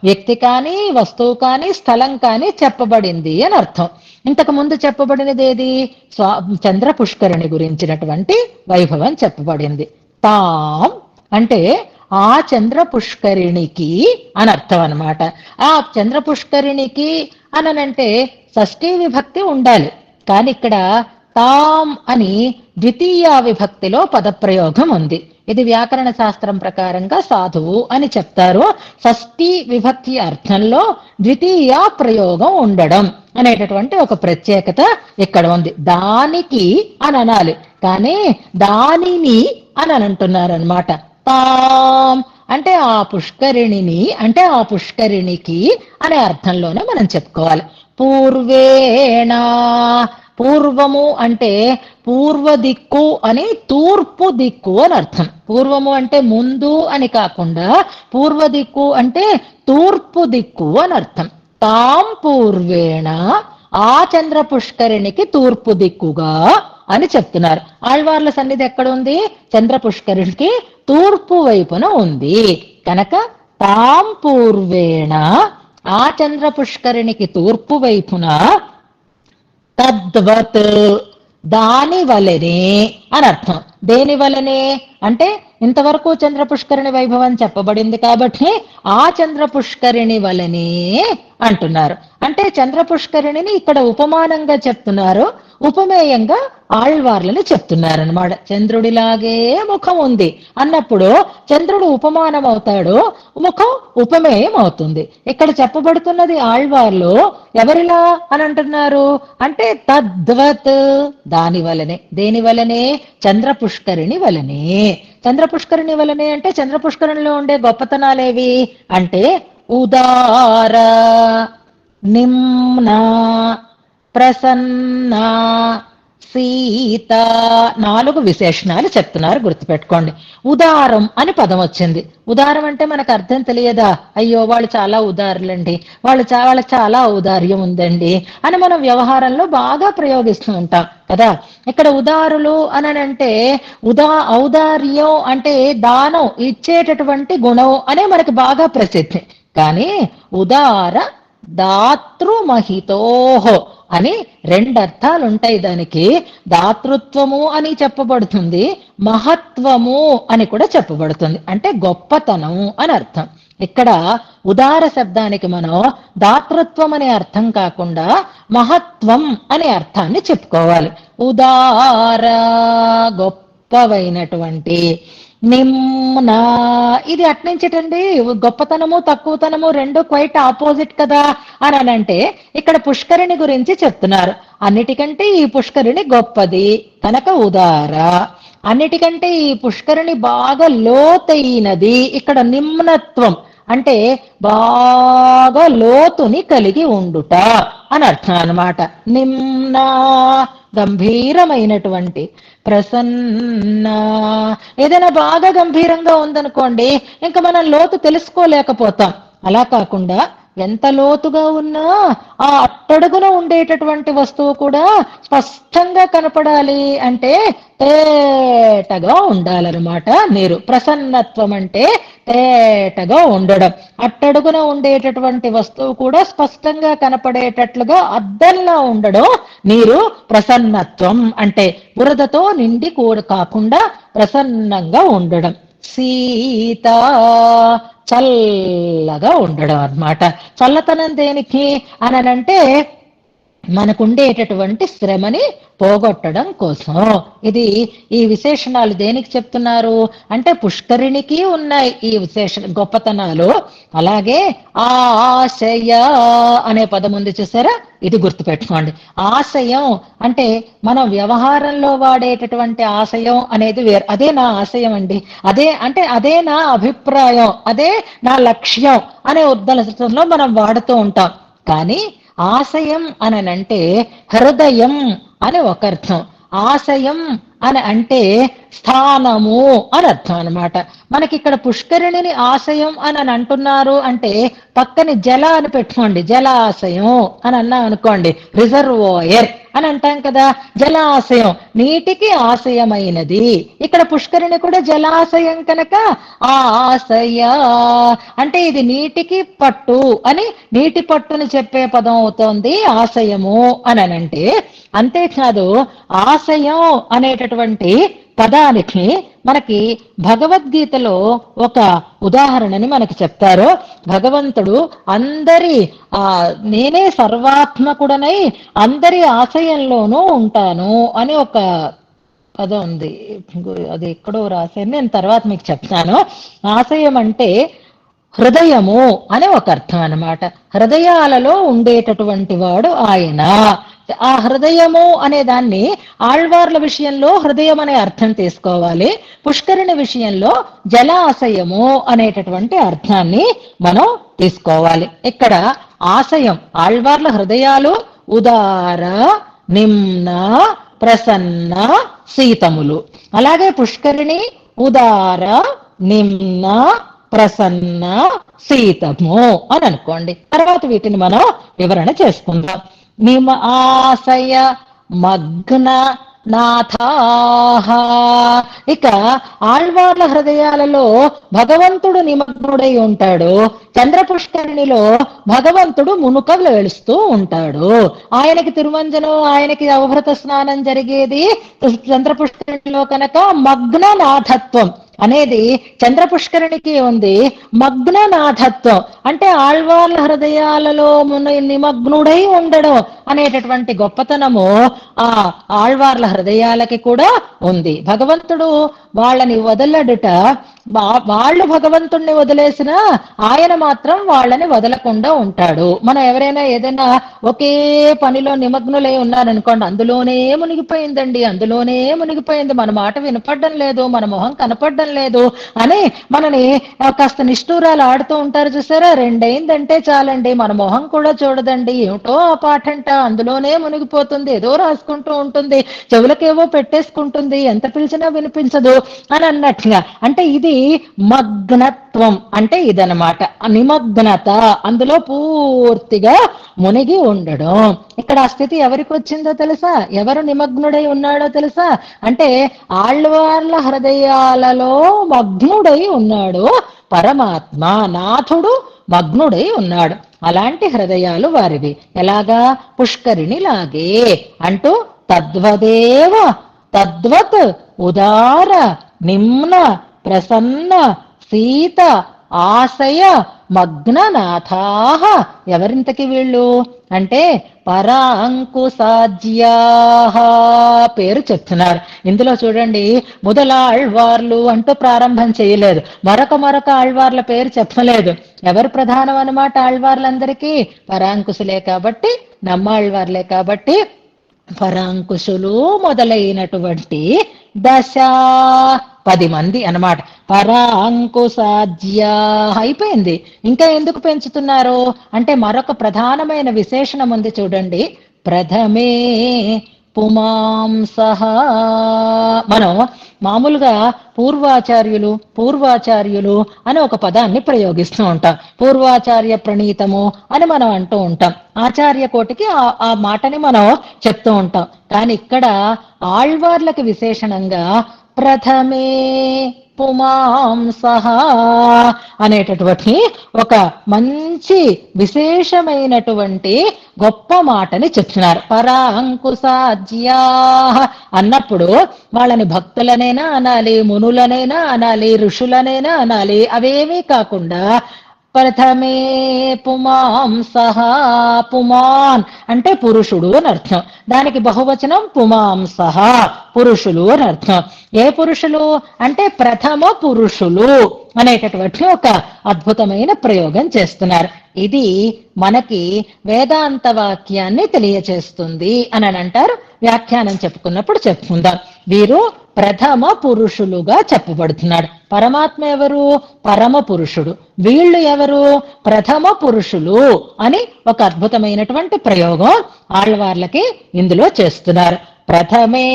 వ్యక్తి కానీ, వస్తువు కానీ, స్థలం కానీ చెప్పబడింది అని అర్థం. ఇంతకు ముందు చెప్పబడినది ఏది? చంద్ర పుష్కరిణి గురించినటువంటి వైభవం చెప్పబడింది. తాం అంటే ఆ చంద్ర పుష్కరిణికి అని అర్థం అన్నమాట. ఆ చంద్ర పుష్కరిణికి అననంటే షష్ఠీ విభక్తి ఉండాలి, కానీ ఇక్కడ తాం అని ద్వితీయ విభక్తిలో పదప్రయోగం ఉంది. ఇది వ్యాకరణ శాస్త్రం ప్రకారంగా సాధువు అని చెప్తారు. షష్ఠీ విభక్తి అర్థంలో ద్వితీయ ప్రయోగం ఉండడం అనేటటువంటి ఒక ప్రత్యేకత ఇక్కడ ఉంది. దానికి అని అనాలి, కానీ దానిని అని అంటున్నారు అనమాట. తాం అంటే ఆ పుష్కరిణిని, అంటే ఆ పుష్కరిణికి అనే అర్థంలోనే మనం చెప్పుకోవాలి. పూర్వేణ, పూర్వము అంటే పూర్వ దిక్కు అని, తూర్పు దిక్కు అని అర్థం. పూర్వము అంటే ముందు అని కాకుండా పూర్వ దిక్కు అంటే తూర్పు దిక్కు అని అర్థం. తాం పూర్వేణ, ఆ చంద్ర పుష్కరిణికి తూర్పు దిక్కుగా అని చెప్తున్నారు. ఆళ్వార్ల సన్నిధి ఎక్కడ ఉంది? చంద్ర పుష్కరిణికి తూర్పు వైపున ఉంది కనుక తాం పూర్వేణ, ఆ చంద్ర పుష్కరిణికి తూర్పు వైపున, తద్వత్ దాని వలనే అని అర్థం. దేని వలనే అంటే ఇంతవరకు చంద్ర పుష్కరిణి వైభవం చెప్పబడింది కాబట్టి ఆ చంద్ర పుష్కరిణి వలనే అంటున్నారు. అంటే చంద్ర పుష్కరిణిని ఇక్కడ ఉపమానంగా చెప్తున్నారు, ఉపమేయంగా ఆళ్వార్లని చెప్తున్నారు అనమాట. చంద్రుడిలాగే ముఖం ఉంది అన్నప్పుడు చంద్రుడు ఉపమానం అవుతాడు, ముఖం ఉపమేయం అవుతుంది. ఇక్కడ చెప్పబడుతున్నది ఆళ్వార్లు ఎవరిలా అని అంటున్నారు అంటే తద్వత్ దాని వలనే. దేని వలనే? చంద్ర పుష్కరిణి వలనే. చంద్ర పుష్కరిణి వలనే అంటే చంద్ర పుష్కరిణిలో ఉండే గొప్పతనాలేవి అంటే ఉదార, నిమ్న, ప్రసన్న, సీత 4 విశేషణాలు చెప్తున్నారు, గుర్తుపెట్టుకోండి. ఉదారం అని పదం వచ్చింది. ఉదారం అంటే మనకు అర్థం తెలియదా? అయ్యో వాళ్ళు చాలా ఉదారులండి, వాళ్ళకి చాలా ఔదార్యం ఉందండి అని మనం వ్యవహారంలో బాగా ప్రయోగిస్తూ ఉంటాం కదా. ఇక్కడ ఉదారులు అని అంటే ఔదార్యం అంటే దానం ఇచ్చేటటువంటి గుణం అనే మనకి బాగా ప్రసిద్ధి. కానీ ఉదార దాతృమహితోహో అని 2 అర్థాలు ఉంటాయి దానికి. దాతృత్వము అని చెప్పబడుతుంది, మహత్వము అని కూడా చెప్పబడుతుంది. అంటే గొప్పతనము అని అర్థం. ఇక్కడ ఉదార శబ్దానికి మనం దాతృత్వం అనే అర్థం కాకుండా మహత్వం అనే అర్థాన్ని చెప్పుకోవాలి. ఉదార గొప్పవైనటువంటి, నిమ్న ఇది అట్నుంచేటండి గొప్పతనము తక్కువతనము రెండు క్వైట్ ఆపోజిట్ కదా అని అంటే ఇక్కడ పుష్కరిణి గురించి చెప్తున్నారు. అన్నిటికంటే ఈ పుష్కరిణి గొప్పది కనుక ఉదార. అన్నిటికంటే ఈ పుష్కరిణి బాగా లోతైనది, ఇక్కడ నిమ్నత్వం అంటే బాగా లోతుని కలిగి ఉండుట అని అర్థం అన్నమాట. నిమ్న గంభీరమైనటువంటి, ప్రసన్న ఏదైనా బాగా గంభీరంగా ఉందనుకోండి ఇంకా మనం లోతు తెలుసుకోలేకపోతాం. అలా కాకుండా ఎంత లోతుగా ఉన్నా ఆ అట్టడుగున ఉండేటటువంటి వస్తువు కూడా స్పష్టంగా కనపడాలి అంటే తేటగా ఉండాలన్నమాట నీరు. ప్రసన్నత్వం అంటే తేటగా ఉండడం. అట్టడుగున ఉండేటటువంటి వస్తువు కూడా స్పష్టంగా కనపడేటట్లుగా అద్దంలా ఉండడం నీరు ప్రసన్నత్వం అంటే. బురదతో నిండి కాకుండా ప్రసన్నంగా ఉండడం. సీత చల్లగా ఉండడం అన్నమాట. చల్లతనం దేనికి అనంటే మనకుండేటటువంటి శ్రమని పోగొట్టడం కోసం. ఈ విశేషణాలు దేనికి చెప్తున్నారు అంటే పుష్కరిణికి ఉన్నాయి ఈ గొప్పతనాలు. అలాగే ఆశయ అనే పదం ఉంది చూసారా, ఇది గుర్తుపెట్టుకోండి. ఆశయం అంటే మనం వ్యవహారంలో వాడేటటువంటి ఆశయం అనేది వేరు. అదే నా ఆశయం అండి, అదే నా అభిప్రాయం, అదే నా లక్ష్యం అనే ఉద్దేశంలో మనం వాడుతూ ఉంటాం. కానీ ఆశయం అనంటే హృదయం అని ఒక అర్థం, ఆశయం అని అంటే స్థానము అని అర్థం అనమాట. మనకి ఇక్కడ పుష్కరిణిని ఆశయం అని అంటున్నారు అంటే పక్కని జల అని పెట్టుకోండి, జలాశయం అని అన్నా అనుకోండి, రిజర్వాయర్ అని అంటాం కదా. జలాశయం నీటికి ఆశయమైనది. ఇక్కడ పుష్కరిణి కూడా జలాశయం కనుక ఆ ఆశయ అంటే ఇది నీటికి పట్టు అని నీటి పట్టుని చెప్పే పదం అవుతోంది ఆశయము అని అంటే. అంతేకాదు ఆశయం అనేటటువంటి పదానికి మనకి భగవద్గీతలో ఒక ఉదాహరణని మనకి చెప్తారు. భగవంతుడు నేనే సర్వాత్మకుడనై అందరి ఆశయంలోనూ ఉంటాను అని ఒక పదం ఉంది, అది ఎక్కడో రాశాను, నేను తర్వాత మీకు చెప్తాను. ఆశయం అంటే హృదయము అనే ఒక అర్థం అన్నమాట. హృదయాలలో ఉండేటటువంటి వాడు ఆయన. ఆ హృదయము అనే దాన్ని ఆళ్వార్ల విషయంలో హృదయం అనే అర్థం తీసుకోవాలి. పుష్కరిణి విషయంలో జలాశయము అనేటటువంటి అర్థాన్ని మనం తీసుకోవాలి. ఇక్కడ ఆశయం ఆళ్వార్ల హృదయాలు ఉదార, నిమ్న, ప్రసన్న, శీతములు. అలాగే పుష్కరిణి ఉదార, నిమ్న, ప్రసన్న, శీతము అని అనుకోండి. తర్వాత వీటిని మనం వివరణ చేసుకుందాం. ఆశయ మగ్న నాథాహ. ఇక ఆళ్వార్ల హృదయాలలో భగవంతుడు నిమగ్నుడై ఉంటాడు, చంద్రపుష్కరిణిలో భగవంతుడు మునుకలు వెలుస్తూ ఉంటాడు. ఆయనకి తిరుమంజనం, ఆయనకి అవభృత స్నానం జరిగేది చంద్రపుష్కరిణిలో కనుక మగ్ననాథత్వం అనేది చంద్రపుష్కరిణికి ఉంది. మగ్ననాథత్వం అంటే ఆళ్వార్ల హృదయాలలో నిమగ్నుడై ఉండడం అనేటటువంటి గొప్పతనము ఆ ఆళ్వార్ల హృదయాలకి కూడా ఉంది. భగవంతుడు వాళ్ళని వదలడుట, వాళ్ళు భగవంతుణ్ణి వదిలేసినా ఆయన మాత్రం వాళ్ళని వదలకుండా ఉంటాడు. మనం ఎవరైనా ఏదైనా ఒకే పనిలో నిమగ్నులై ఉన్నారనుకోండి, అందులోనే మునిగిపోయింది, మన మాట వినపడడం లేదు, మన మొహం కనపడడం లేదు అని మనని కాస్త నిష్ఠూరాలు ఆడుతూ ఉంటారు చూసారా. 2 అయిందంటే చాలండి, మన మొహం కూడా చూడదండి, ఏమిటో ఆ పాఠంట అందులోనే మునిగిపోతుంది, ఏదో రాసుకుంటూ ఉంటుంది, చెవులకేవో పెట్టేసుకుంటుంది, ఎంత పిలిచినా వినిపించదు అని అన్నట్టుగా. అంటే ఇది మగ్నత్వం అంటే ఇదనమాట, నిమగ్నత, అందులో పూర్తిగా మునిగి ఉండడం. ఇక్కడ ఆ స్థితి ఎవరికి వచ్చిందో తెలుసా? ఎవరు నిమగ్నుడై ఉన్నాడో తెలుసా? అంటే ఆళ్వార్ల హృదయాలలో మగ్నుడై ఉన్నాడు పరమాత్మ, నాథుడు మగ్నుడై ఉన్నాడు. అలాంటి హృదయాలు వారివి. ఎలాగా? పుష్కరిణి లాగే అంటూ తద్వదేవ తద్వత్ ఉదార నిమ్న ప్రసన్న సీత ఆశయ మగ్ననాథాః. ఎవరింతకి వీళ్ళు అంటే పరాంకుశాజ్యాః పేరు చెప్తున్నారు. ఇందులో చూడండి, మొదలాళ్వార్లు అంటూ ప్రారంభం చేయలేదు, మరొక ఆళ్వార్ల పేరు చెప్పలేదు. ఎవరు ప్రధానం అన్నమాట? ఆళ్వార్లందరికీ పరాంకుశులే కాబట్టి, నమ్మాళ్వార్లే కాబట్టి పరాంకుశులు మొదలైనటువంటి 10 మంది అన్నమాట. పరాంకుశాజ్యా అయిపోయింది. ఇంకా ఎందుకు పెంచుతున్నారు అంటే మరొక ప్రధానమైన విశేషణం ఉంది చూడండి. ప్రథమే పుమాంసః. మనం మామూలుగా పూర్వాచార్యులు అని ఒక పదాన్ని ప్రయోగిస్తూ ఉంటాం. పూర్వాచార్య ప్రణీతము అని మనం అంటూ ఉంటాం. ఆచార్య కోటికి ఆ మాటని మనం చెప్తూ ఉంటాం. కానీ ఇక్కడ ఆళ్వార్లకు విశేషణంగా ప్రథమే పుమాంసః అనేటటువంటి ఒక మంచి విశేషమైనటువంటి గొప్ప మాటని చెప్తున్నారు. పరాంకుశాజ్యాః అన్నప్పుడు వాళ్ళని భక్తులనైనా అనాలి, మునులనైనా అనాలి, ఋషులనైనా అనాలి. అవేమీ కాకుండా ప్రథమే పుమాంసః, పుమాన్ అంటే పురుషుడు అని అర్థం. దానికి బహువచనం పుమాంసః, పురుషులు అని అర్థం. ఏ పురుషులు అంటే ప్రథమ పురుషులు అనేటటువంటి ఒక అద్భుతమైన ప్రయోగం చేస్తున్నారు. ఇది మనకి వేదాంత వాక్యాన్ని తెలియచేస్తుంది అని అంటారు. వ్యాఖ్యానం చెప్పుకున్నప్పుడు చెప్పుకుందాం. వీరు ప్రథమ పురుషులుగా చెప్పబడుతున్నాడు. పరమాత్మ ఎవరు? పరమ పురుషుడు. వీళ్ళు ఎవరు? ప్రథమ పురుషులు అని ఒక అద్భుతమైనటువంటి ప్రయోగం ఆళ్వార్లకి ఇందులో చేస్తున్నారు. ప్రథమే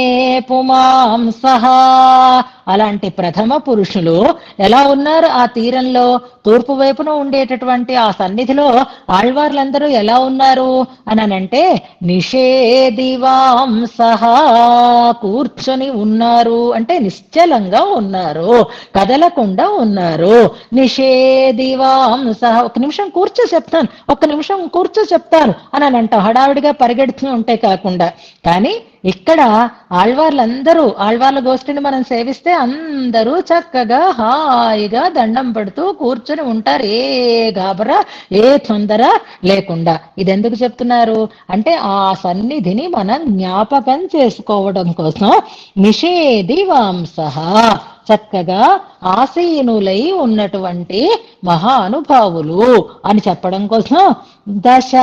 పుమాంసః. అలాంటి ప్రథమ పురుషులు ఎలా ఉన్నారు ఆ తీరంలో? తూర్పు వైపున ఉండేటటువంటి ఆ సన్నిధిలో ఆళ్వార్లందరూ ఎలా ఉన్నారు అనంటే నిషేదివాంసః, కూర్చొని ఉన్నారు అంటే నిశ్చలంగా ఉన్నారు, కదలకుండా ఉన్నారు. నిషేదివాంసః. ఒక నిమిషం కూర్చో చెప్తాను అని అంటాం హడావిడిగా పరిగెడుతూ ఉంటే కాకుండా. కానీ ఇక్కడ ఆళ్వార్ల గోష్ఠిని మనం సేవిస్తే అందరూ చక్కగా హాయిగా దండం పెడుతూ కూర్చొని ఉంటారు, ఏ గాబరా ఏ తొందర లేకుండా. ఇదెందుకు చెప్తున్నారు అంటే ఆ సన్నిధిని మనం జ్ఞాపకం చేసుకోవడం కోసం. నిషేధి వాంసః, చక్కగా ఆసీనులై ఉన్నటువంటి మహానుభావులు అని చెప్పడం కోసం. దశ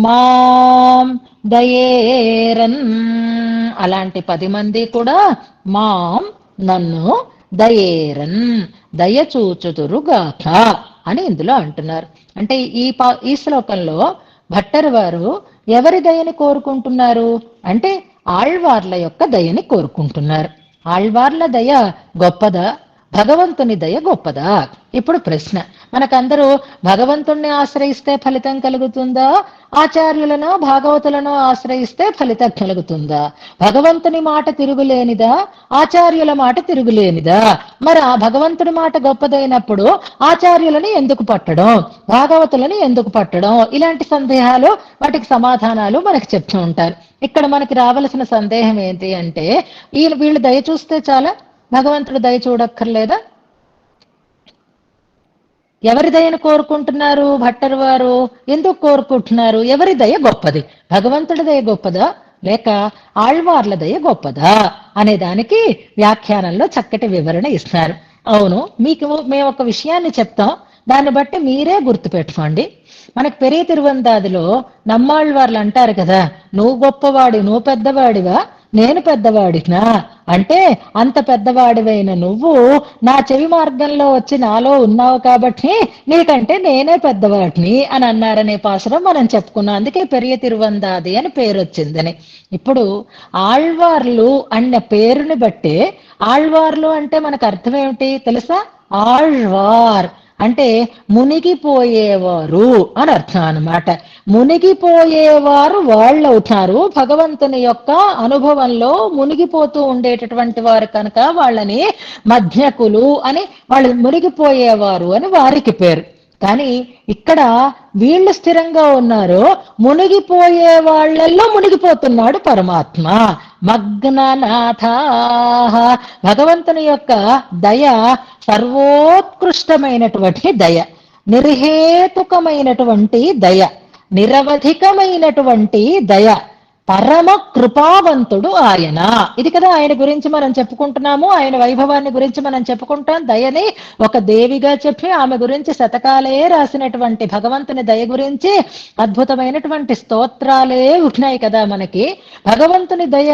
మాం దయేరన్, అలాంటి 10 మంది కూడా మాం నన్ను దయేరన్ దయచూచుదురుగాక అని ఇందులో అంటున్నారు. అంటే ఈ శ్లోకంలో భట్టర్ వారు ఎవరి దయని కోరుకుంటున్నారు అంటే ఆళ్వార్ల యొక్క దయని కోరుకుంటున్నారు. ఆళ్వార్ల దయ గొప్పదా, భగవంతుని దయ గొప్పదా? ఇప్పుడు ప్రశ్న, మనకందరూ భగవంతుణ్ణి ఆశ్రయిస్తే ఫలితం కలుగుతుందా, ఆచార్యులను భాగవతులను ఆశ్రయిస్తే ఫలితం కలుగుతుందా? భగవంతుని మాట తిరుగులేనిదా, ఆచార్యుల మాట తిరుగులేనిదా? మరి ఆ భగవంతుని మాట గొప్పదైనప్పుడు ఆచార్యులని ఎందుకు పట్టడం, భాగవతులని ఎందుకు పట్టడం? ఇలాంటి సందేహాలు, వాటికి సమాధానాలు మనకి చెప్తూ ఉంటారు. ఇక్కడ మనకి రావలసిన సందేహం ఏంటి అంటే వీళ్ళు దయ చూస్తే చాలా, భగవంతుడు దయ చూడక్కర్లేదా? ఎవరి దయను కోరుకుంటున్నారు భట్టర్ వారు? ఎందుకు కోరుకుంటున్నారు? ఎవరి దయ గొప్పది? భగవంతుడి దయ గొప్పదా లేక ఆళ్వార్ల దయ గొప్పదా అనే దానికి వ్యాఖ్యానంలో చక్కటి వివరణ ఇస్తున్నారు. అవును, మేము ఒక విషయాన్ని చెప్తాం, దాన్ని బట్టి మీరే గుర్తుపెట్టుకోండి. మనకు పెరియ తిరువందాదిలో నమ్మాళ్వార్లు అంటారు కదా, నువ్వు గొప్పవాడి, నువ్వు పెద్దవాడివా, నేను పెద్దవాడినా అంటే అంత పెద్దవాడివైన నువ్వు నా చెవి మార్గంలో వచ్చి నాలో ఉన్నావు కాబట్టి నీకంటే నేనే పెద్దవాడిని అని అన్నారనే పాసురం మనం చెప్పుకున్నాం. అందుకే పెరియ తిరువందాది అని పేరు వచ్చిందని. ఇప్పుడు ఆళ్వార్లు అన్న పేరుని బట్టే, ఆళ్వార్లు అంటే మనకు అర్థం ఏమిటి తెలుసా? ఆళ్వార్ అంటే మునిగిపోయేవారు అని అర్థం అన్నమాట. మునిగిపోయేవారు వాళ్ళవుతారు. భగవంతుని యొక్క అనుభవంలో మునిగిపోతూ ఉండేటటువంటి వారు కనుక వాళ్ళని మధ్యకులు అని, వాళ్ళు మునిగిపోయేవారు అని వారికి పేరు. కానీ ఇక్కడ వీళ్ళు స్థిరంగా ఉన్నారు, మునిగిపోయే వాళ్ళల్లో మునిగిపోతున్నాడు పరమాత్మ. మగ్ననాథ, భగవంతుని యొక్క దయ సర్వోత్కృష్టమైనటువంటి దయ, నిర్హేతుకమైనటువంటి దయ, నిరవధికమైనటువంటి దయ, పరమ కృపావంతుడు ఆయన. ఇది కదా ఆయన గురించి మనం చెప్పుకుంటున్నాము, ఆయన వైభవాన్ని గురించి మనం చెప్పుకుంటాం. దయని ఒక దేవిగా చెప్పి ఆమె గురించి శతకాలే రాసినటువంటి భగవంతుని దయ గురించి అద్భుతమైనటువంటి స్తోత్రాలే ఉన్నాయి కదా మనకి. భగవంతుని దయ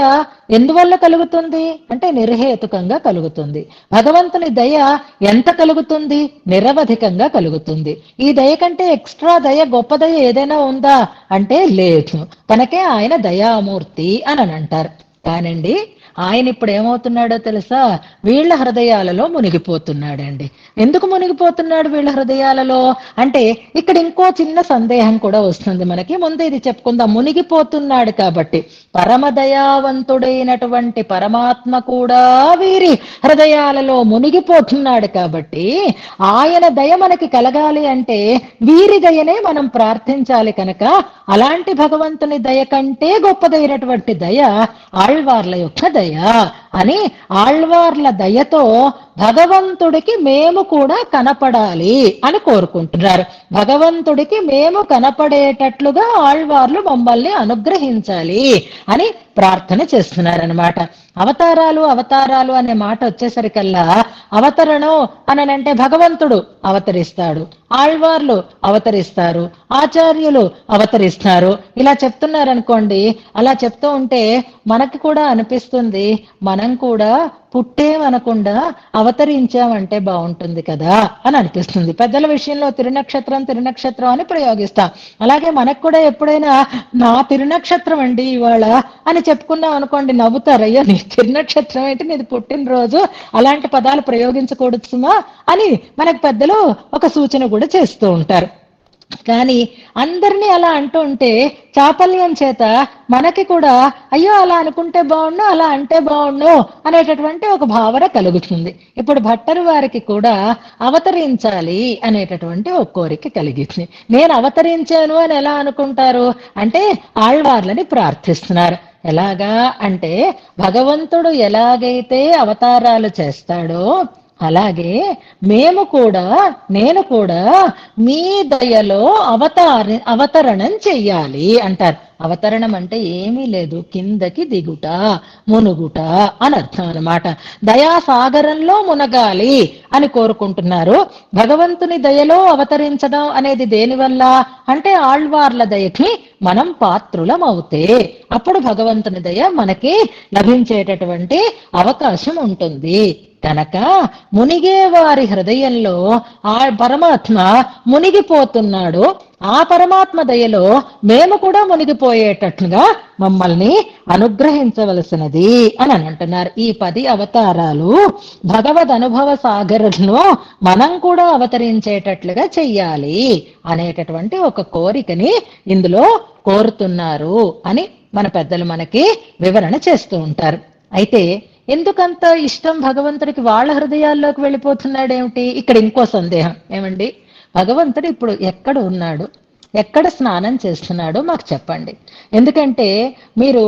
ఎందువల్ల కలుగుతుంది అంటే నిర్హేతుకంగా కలుగుతుంది. భగవంతుని దయ ఎంత కలుగుతుంది? నిరవధికంగా కలుగుతుంది. ఈ దయ కంటే ఎక్స్ట్రా దయ, గొప్ప దయ ఏదైనా ఉందా అంటే లేదు. కనుకే ఆయన దయామూర్తి అని అంటారు. కానండి ఆయన ఇప్పుడు ఏమవుతున్నాడో తెలుసా? వీళ్ళ హృదయాలలో మునిగిపోతున్నాడండి. ఎందుకు మునిగిపోతున్నాడు వీళ్ళ హృదయాలలో అంటే ఇక్కడ ఇంకో చిన్న సందేహం కూడా వస్తుంది మనకి. ముందు ఇది చెప్పుకుందాం. మునిగిపోతున్నాడు కాబట్టి పరమదయావంతుడైనటువంటి పరమాత్మ కూడా వీరి హృదయాలలో మునిగిపోతున్నాడు కాబట్టి ఆయన దయ మనకి కలగాలి అంటే వీరి దయనే మనం ప్రార్థించాలి. కనుక అలాంటి భగవంతుని దయ కంటే గొప్పదైనటువంటి దయ ఆళ్వార్ల యొక్క దయ అని, ఆళ్వార్ల దయతో భగవంతుడికి మేము కూడా కనపడాలి అని కోరుకుంటున్నారు. భగవంతుడికి మేము కనపడేటట్లుగా ఆళ్వార్లు మమ్మల్ని అనుగ్రహించాలి అని ప్రార్థన చేస్తున్నారనమాట. అవతారాలు అవతారాలు అనే మాట వచ్చేసరికల్లా అవతరణం అనంటే భగవంతుడు అవతరిస్తాడు, ఆళ్వార్లు అవతరిస్తారు, ఆచార్యులు అవతరిస్తారు, ఇలా చెప్తున్నారనుకోండి. అలా చెప్తూ ఉంటే మనకి కూడా అనిపిస్తుంది మనం కూడా పుట్టేమనకుండా అవతరించామంటే బాగుంటుంది కదా అని అనిపిస్తుంది. పెద్దల విషయంలో తిరునక్షత్రం తిరునక్షత్రం అని ప్రయోగిస్తాం. అలాగే మనకు కూడా ఎప్పుడైనా నా తిరునక్షత్రం అండి ఇవాళ అని చెప్పుకున్నాం అనుకోండి, నవ్వుతారు. అయ్యో నీ తిరునక్షత్రం ఏంటి, నీది పుట్టినరోజు, అలాంటి పదాలు ప్రయోగించకూడదుమా అని మనకు పెద్దలు ఒక సూచన కూడా చేస్తూ ఉంటారు. కానీ అందరినీ అలా అంటూ ఉంటే చాపల్యం చేత మనకి కూడా అయ్యో అలా అనుకుంటే బాగుండు, అలా అంటే బాగుండు అనేటటువంటి ఒక భావన కలుగుతుంది. ఇప్పుడు భట్టరు వారికి కూడా అవతరించాలి అనేటటువంటి ఒక కోరిక కలిగింది. నేను అవతరించాను అని ఎలా అనుకుంటారు అంటే ఆళ్వార్లని ప్రార్థిస్తున్నారు. ఎలాగా అంటే భగవంతుడు ఎలాగైతే అవతారాలు చేస్తాడో అలాగే మేము కూడా, నేను కూడా మీ దయలో అవతరణం చెయ్యాలి అంటారు. అవతరణం అంటే ఏమీ లేదు, కిందకి దిగుట, మునుగుట అని అర్థం అనమాట. దయాసాగరంలో మునగాలి అని కోరుకుంటున్నారు. భగవంతుని దయలో అవతరించడం అనేది దేనివల్ల అంటే ఆళ్వార్ల దయకి మనం పాత్రులం అవుతే అప్పుడు భగవంతుని దయ మనకి లభించేటటువంటి అవకాశం ఉంటుంది. కనుక మునిగే వారి హృదయంలో ఆ పరమాత్మ మునిగిపోతున్నాడు. ఆ పరమాత్మ దయలో మేము కూడా మునిగిపోయేటట్లుగా మమ్మల్ని అనుగ్రహించవలసినది అని అంటున్నారు. ఈ 10 అవతారాలు భగవద్ అనుభవ సాగరంలో మనం కూడా అవతరించేటట్లుగా చెయ్యాలి అనేటటువంటి ఒక కోరికని ఇందులో కోరుతున్నారు అని మన పెద్దలు మనకి వివరణ చేస్తూ ఉంటారు. అయితే ఎందుకంత ఇష్టం భగవంతుడికి వాళ్ళ హృదయాల్లోకి వెళ్ళిపోతున్నాడేమిటి? ఇక్కడ ఇంకో సందేహం ఏమండి, భగవంతుడు ఇప్పుడు ఎక్కడ ఉన్నాడు, ఎక్కడ స్నానం చేస్తున్నాడో మాకు చెప్పండి. ఎందుకంటే మీరు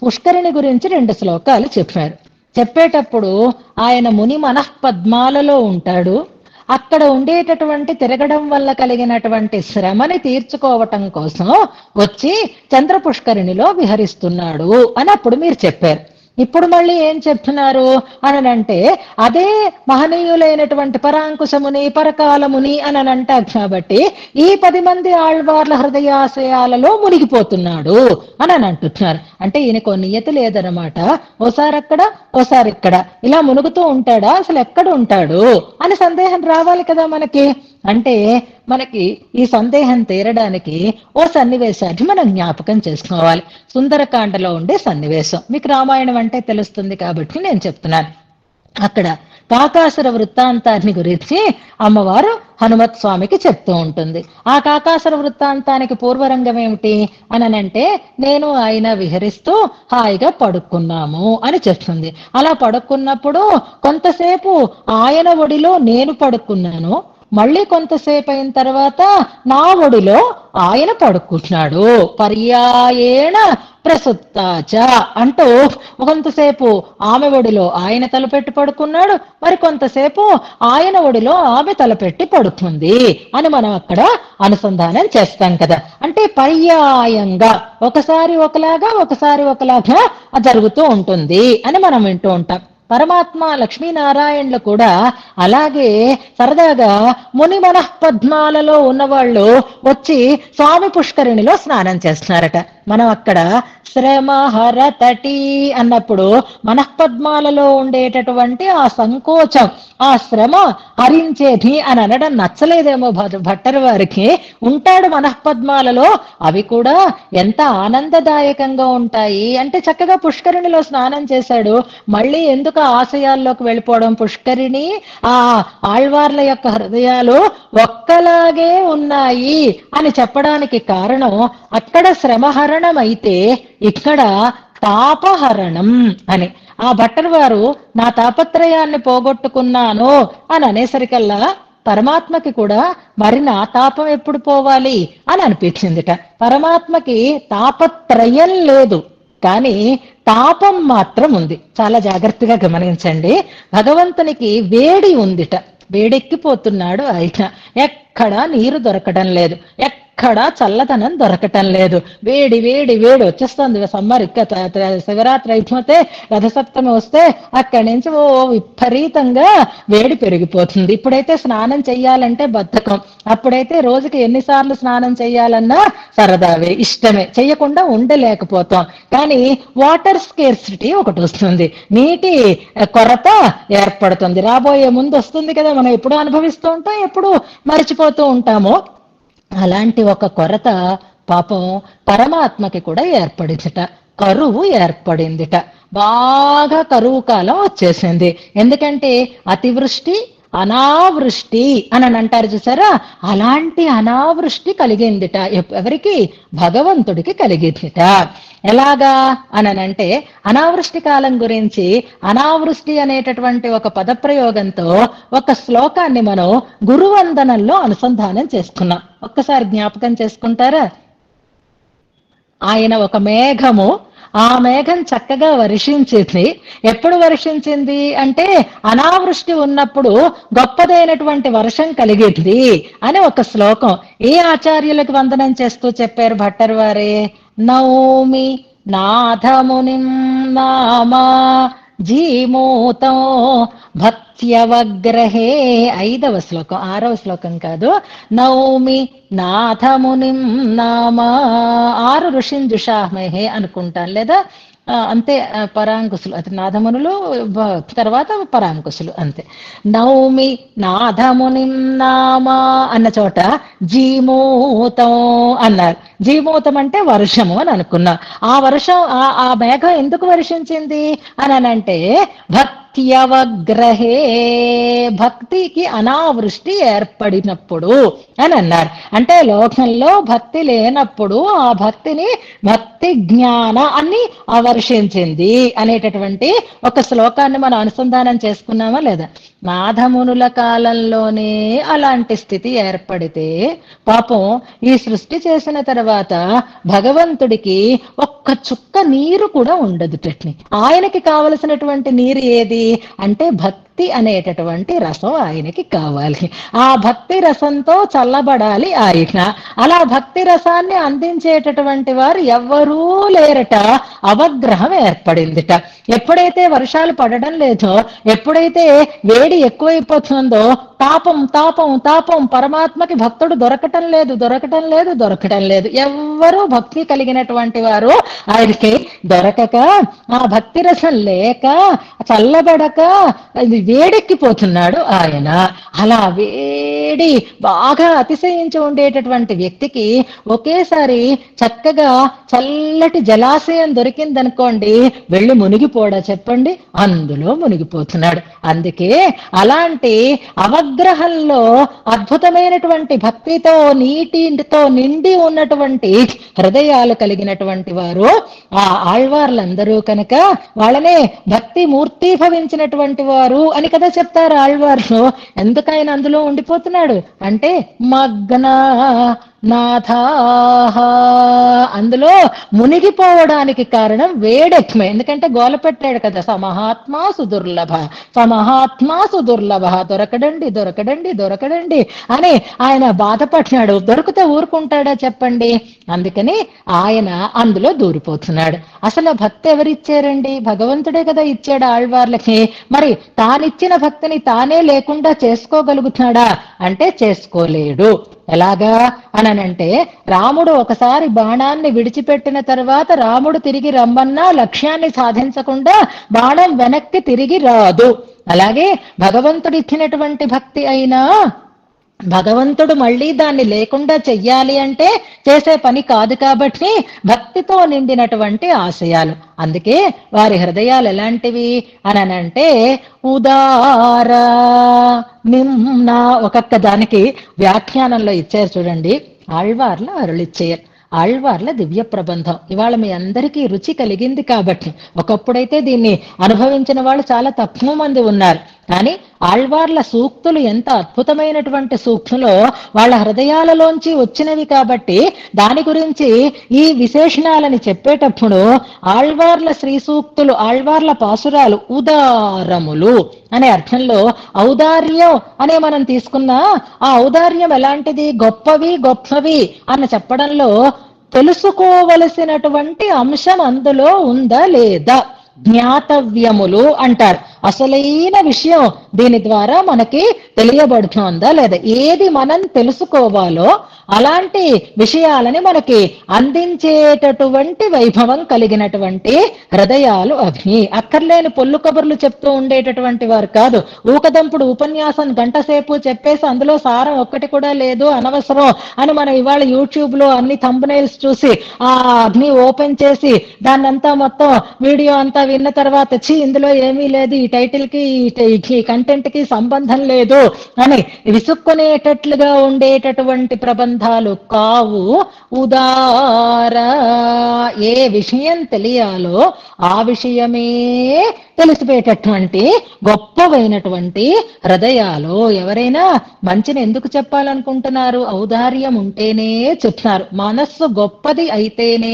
పుష్కరిణి గురించి 2 శ్లోకాలు చెప్పారు. చెప్పేటప్పుడు ఆయన ముని మనఃపద్మాలలో ఉంటాడు, అక్కడ ఉండేటటువంటి తిరగడం వల్ల కలిగినటువంటి శ్రమని తీర్చుకోవటం కోసం వచ్చి చంద్ర పుష్కరిణిలో విహరిస్తున్నాడు అని అప్పుడు మీరు చెప్పారు. ఇప్పుడు మళ్ళీ ఏం చెప్తున్నారు అంటే అదే మహనీయులైనటువంటి పరాంకుశముని పరకాలముని అని అంటారు కాబట్టి ఈ 10 మంది ఆళ్వార్ల హృదయాశయాలలో మునిగిపోతున్నాడు అని అంటున్నారు. అంటే ఈయనకో నియతి లేదనమాట. ఓసారి అక్కడ ఓసారి ఇక్కడ ఇలా మునుగుతూ ఉంటాడా, అసలు ఎక్కడ ఉంటాడు అని సందేహం రావాలి కదా మనకి. అంటే మనకి ఈ సందేహం తీరడానికి ఓ సన్నివేశాన్ని మనం జ్ఞాపకం చేసుకోవాలి. సుందరకాండలో ఉండే సన్నివేశం మీకు రామాయణం అంటే తెలుస్తుంది కాబట్టి నేను చెప్తున్నాను. అక్కడ కాకాసుర వృత్తాంతాన్ని గురించి అమ్మవారు హనుమత్ స్వామికి చెప్తూ ఉంటుంది. ఆ కాకాసుర వృత్తాంతానికి పూర్వరంగం ఏమిటి అనంటే నేను ఆయన విహరిస్తూ హాయిగా పడుకున్నాము అని చెప్తుంది. అలా పడుకున్నప్పుడు కొంతసేపు ఆయన ఒడిలో నేను పడుకున్నాను, మళ్ళీ కొంతసేపు అయిన తర్వాత నా ఒడిలో ఆయన పడుకుంటున్నాడు. పర్యాయేణ ప్రసుత్తాచ అంటూ కొంతసేపు ఆమె ఒడిలో ఆయన తలపెట్టి పడుకున్నాడు, మరి కొంతసేపు ఆయన ఒడిలో ఆమె తలపెట్టి పడుకుంది అని మనం అక్కడ అనుసంధానం చేస్తాం కదా. అంటే పర్యాయంగా ఒకసారి ఒకలాగా ఒకసారి ఒకలాగా జరుగుతూ ఉంటుంది అని మనం వింటూ ఉంటాం. పరమాత్మ లక్ష్మీనారాయణలు కూడా అలాగే సరదాగా ముని మనఃపద్మాలలో ఉన్నవాళ్ళు వచ్చి స్వామి పుష్కరిణిలో స్నానం చేస్తున్నారట. మనం అక్కడ శ్రమహర తటి అన్నప్పుడు మనఃపద్మాలలో ఉండేటటువంటి ఆ సంకోచం, ఆ శ్రమ హరించేది అని అనడం నచ్చలేదేమో భట్టరు వారికి. ఉంటాడు మనఃపద్మాలలో, అవి కూడా ఎంత ఆనందదాయకంగా ఉంటాయి అంటే చక్కగా పుష్కరిణిలో స్నానం చేశాడు, మళ్ళీ ఎందుకు ఆశయాల్లోకి వెళ్ళిపోవడం. పుష్కరిణి ఆ ఆళ్వార్ల యొక్క హృదయాలు ఒక్కలాగే ఉన్నాయి అని చెప్పడానికి కారణం అక్కడ శ్రమహరణం అయితే ఇక్కడ తాపహరణం అని. ఆ భట్టర్ వారు నా తాపత్రయాన్ని పోగొట్టుకున్నాను అని అనేసరికల్లా పరమాత్మకి కూడా మరి నా తాపం ఎప్పుడు పోవాలి అని అనిపించిందిట. పరమాత్మకి తాపత్రయం లేదు, కానీ తాపం మాత్రం ఉంది. చాలా జాగ్రత్తగా గమనించండి. భగవంతునికి వేడి ఉందిట, వేడెక్కిపోతున్నాడు ఆయన. ఎక్కడా నీరు దొరకడం లేదు, ఎక్కడా చల్లదనం దొరకటం లేదు. వేడి వేడి వేడి వచ్చేస్తుంది. సమ్మర్ శివరాత్రి అయిపోతే రథసప్తమి వస్తే అక్కడి నుంచి ఓ విపరీతంగా వేడి పెరిగిపోతుంది. ఇప్పుడైతే స్నానం చెయ్యాలంటే బద్ధకం, అప్పుడైతే రోజుకి ఎన్నిసార్లు స్నానం చెయ్యాలన్నా సరదావే, ఇష్టమే, చెయ్యకుండా ఉండలేకపోతాం. కానీ వాటర్ స్కేర్సిటీ ఒకటి వస్తుంది, నీటి కొరత ఏర్పడుతుంది. రాబోయే ముందు వస్తుంది కదా, మనం ఎప్పుడు అనుభవిస్తూ ఉంటాం, ఎప్పుడు మర్చిపోతూ ఉంటాము. అలాంటి ఒక కొరత పాపం పరమాత్మకి కూడా ఏర్పడిందిట. కరువు ఏర్పడిందిట, బాగా కరువు కాలం వచ్చేసింది. ఎందుకంటే అతివృష్టి అనావృష్టి అని అంటారు చూసారా, అలాంటి అనావృష్టి కలిగిందిట. ఎవరికి? భగవంతుడికి కలిగిందిట. ఎలాగా అనంటే అనావృష్టి కాలం గురించి అనావృష్టి అనేటటువంటి ఒక పదప్రయోగంతో ఒక శ్లోకాన్ని మనం గురువందనంలో అనుసంధానం చేసుకున్నాం. ఒక్కసారి జ్ఞాపకం చేసుకుంటారా? ఆయన ఒక మేఘము, ఆ మేఘం చక్కగా వర్షించింది. ఎప్పుడు వర్షించింది అంటే అనావృష్టి ఉన్నప్పుడు గొప్పదైనటువంటి వర్షం కలిగింది అని ఒక శ్లోకం. ఏ ఆచార్యులకు వందనం చేస్తూ చెప్పారు భట్టర్ వారే? నౌమి నాథమునిం నామా జీమూతో భక్త్యవగ్రహే. 5వ శ్లోకం, 6వ శ్లోకం కాదు. నౌమి నాథమునిం నామా, 6 ఋషింజుషామహే అనుకుంటాను, లేదా అంతే. పరాంకుశులు అది నాథమునులు, తర్వాత పరాంకుశులు అంతే. నౌమి నాథమునిం నామా అన్న చోట జీమూతం అన్నారు. జీమూతం అంటే వర్షము అని అనుకున్నా. ఆ వర్షం, ఆ మేఘం ఎందుకు వర్షించింది అంటే భక్త్యవగ్రహే, భక్తికి అనావృష్టి ఏర్పడినప్పుడు అని అన్నారు. అంటే లోకంలో భక్తి లేనప్పుడు ఆ భక్తిని భక్తి జ్ఞాన అని ఆవర్షించింది అనేటటువంటి ఒక శ్లోకాన్ని మనం అనుసంధానం చేసుకున్నామా లేదా? నాథమునుల కాలంలోనే అలాంటి స్థితి ఏర్పడితే పాపం ఈ సృష్టి చేసిన తర్వాత భగవంతుడికి ఒక్క చుక్క నీరు కూడా ఉండదు. ఆయనకి కావలసినటువంటి నీరు ఏది అంటే భక్తి భక్తి అనేటటువంటి రసం ఆయనకి కావాలి. ఆ భక్తి రసంతో చల్లబడాలి ఆయన. అలా భక్తి రసాన్ని అందించేటటువంటి వారు ఎవ్వరూ లేరట. అవగ్రహం ఏర్పడిందిట. ఎప్పుడైతే వర్షాలు పడడం లేదో, ఎప్పుడైతే వేడి ఎక్కువైపోతుందో, తాపం తాపం తాపం, పరమాత్మకి భక్తుడు దొరకటం లేదు దొరకటం లేదు దొరకటం లేదు. ఎవ్వరూ భక్తి కలిగినటువంటి వారు ఆయనకి దొరకక, ఆ భక్తి రసం లేక చల్లబడక వేడెక్కిపోతున్నాడు ఆయన. అలా వేడి బాగా అతిశయించి ఉండేటటువంటి వ్యక్తికి ఒకేసారి చక్కగా చల్లటి జలాశయం దొరికిందనుకోండి, వెళ్ళి మునిగిపోడా చెప్పండి? అందులో మునిగిపోతున్నాడు. అందుకే అలాంటి అవగ్రహంలో అద్భుతమైనటువంటి భక్తితో నీటితో నిండి ఉన్నటువంటి హృదయాలు కలిగినటువంటి వారు ఆ ఆళ్వార్లందరూ కనుక వాళ్ళనే భక్తి మూర్తీభవించినటువంటి వారు అని కదా చెప్తారు ఆళ్వార్లు. ఎందుకైనా అందులో ఉండిపోతున్నాడు అంటే మగ్న నాథాహ, అందులో మునిగిపోవడానికి కారణం వేడెక్మే. ఎందుకంటే గోల పెట్టాడు కదా, సమహాత్మా సుదుర్లభ సమహాత్మా సుదుర్లభ, దొరకడండి దొరకడండి దొరకడండి అని ఆయన బాధపడినాడు. దొరికితే ఊరుకుంటాడా చెప్పండి? అందుకని ఆయన అందులో దూరిపోతున్నాడు. అసలు భక్తి ఎవరిచ్చారండి? భగవంతుడే కదా ఇచ్చాడు ఆళ్వార్లకి. మరి తానిచ్చిన భక్తిని తానే లేకుండా చేసుకోగలుగుతున్నాడా అంటే చేసుకోలేడు. ఎలాగా అనంటే, రాముడు ఒకసారి బాణాన్ని విడిచిపెట్టిన తర్వాత రాముడు తిరిగి రమ్మన్నా లక్ష్యాన్ని సాధించకుండా బాణం వెనక్కి తిరిగి రాదు. అలాగే భగవంతుడు ఇచ్చినటువంటి భక్తి అయినా భగవంతుడు మళ్ళీ దాన్ని లేకుండా చెయ్యాలి అంటే చేసే పని కాదు. కాబట్టి భక్తితో నిండినటువంటి ఆశయాలు. అందుకే వారి హృదయాలు ఎలాంటివి అనంటే ఉదార నిమ్న. ఒక్కొక్క దానికి వ్యాఖ్యానంలో ఇచ్చారు చూడండి. ఆళ్వార్ల అరుళిచ్చేయర్, ఆళ్వార్ల దివ్య ప్రబంధం. ఇవాళ మీ అందరికీ రుచి కలిగింది కాబట్టి, ఒకప్పుడైతే దీన్ని అనుభవించిన వాళ్ళు చాలా తక్కువ మంది ఉన్నారు. కానీ ఆళ్వార్ల సూక్తులు ఎంత అద్భుతమైనటువంటి సూక్తులో వాళ్ళ హృదయాలలోంచి వచ్చినవి కాబట్టి దాని గురించి ఈ విశేషణాలని చెప్పేటప్పుడు ఆళ్వార్ల శ్రీ సూక్తులు, ఆళ్వార్ల పాసురాలు ఉదారములు అనే అర్థంలో ఔదార్యం అనే మనం తీసుకున్నా, ఆ ఔదార్యం ఎలాంటిది? గొప్పవి గొప్పవి అన్న చెప్పడంలో తెలుసుకోవలసినటువంటి అంశం అందులో ఉందా లేదా, జ్ఞాతవ్యములు అంటారు. అసలైన విషయం దీని ద్వారా మనకి తెలియబడుతోందా లేదా, ఏది మనం తెలుసుకోవాలో అలాంటి విషయాలని మనకి అందించేటటువంటి వైభవం కలిగినటువంటి హృదయాలు అవి. అక్కర్లేని పొల్లు కబుర్లు చెప్తూ ఉండేటటువంటి వారు కాదు. ఊకదంపుడు ఉపన్యాసం గంట సేపు చెప్పేసి అందులో సారం ఒక్కటి కూడా లేదు, అనవసరం అని మనం ఇవాళ యూట్యూబ్ లో అన్ని థంబ్నెయిల్స్ చూసి ఆ అగ్ని ఓపెన్ చేసి దాన్నంతా మొత్తం వీడియో అంతా విన్న తర్వాత ఇందులో ఏమీ లేదు, ఈ టైటిల్ కి ఈ కంటెంట్ కి సంబంధం లేదు అని విసుక్కునేటట్లుగా ఉండేటటువంటి ప్రబంధాలు కావు. ఉదార, ఏ విషయం తెలియాలో ఆ విషయమే తెలిసిపోయేటటువంటి గొప్పవైనటువంటి హృదయాలు. ఎవరైనా మంచిని ఎందుకు చెప్పాలనుకుంటున్నారు? ఔదార్యం ఉంటేనే చెప్తున్నారు. మనస్సు గొప్పది అయితేనే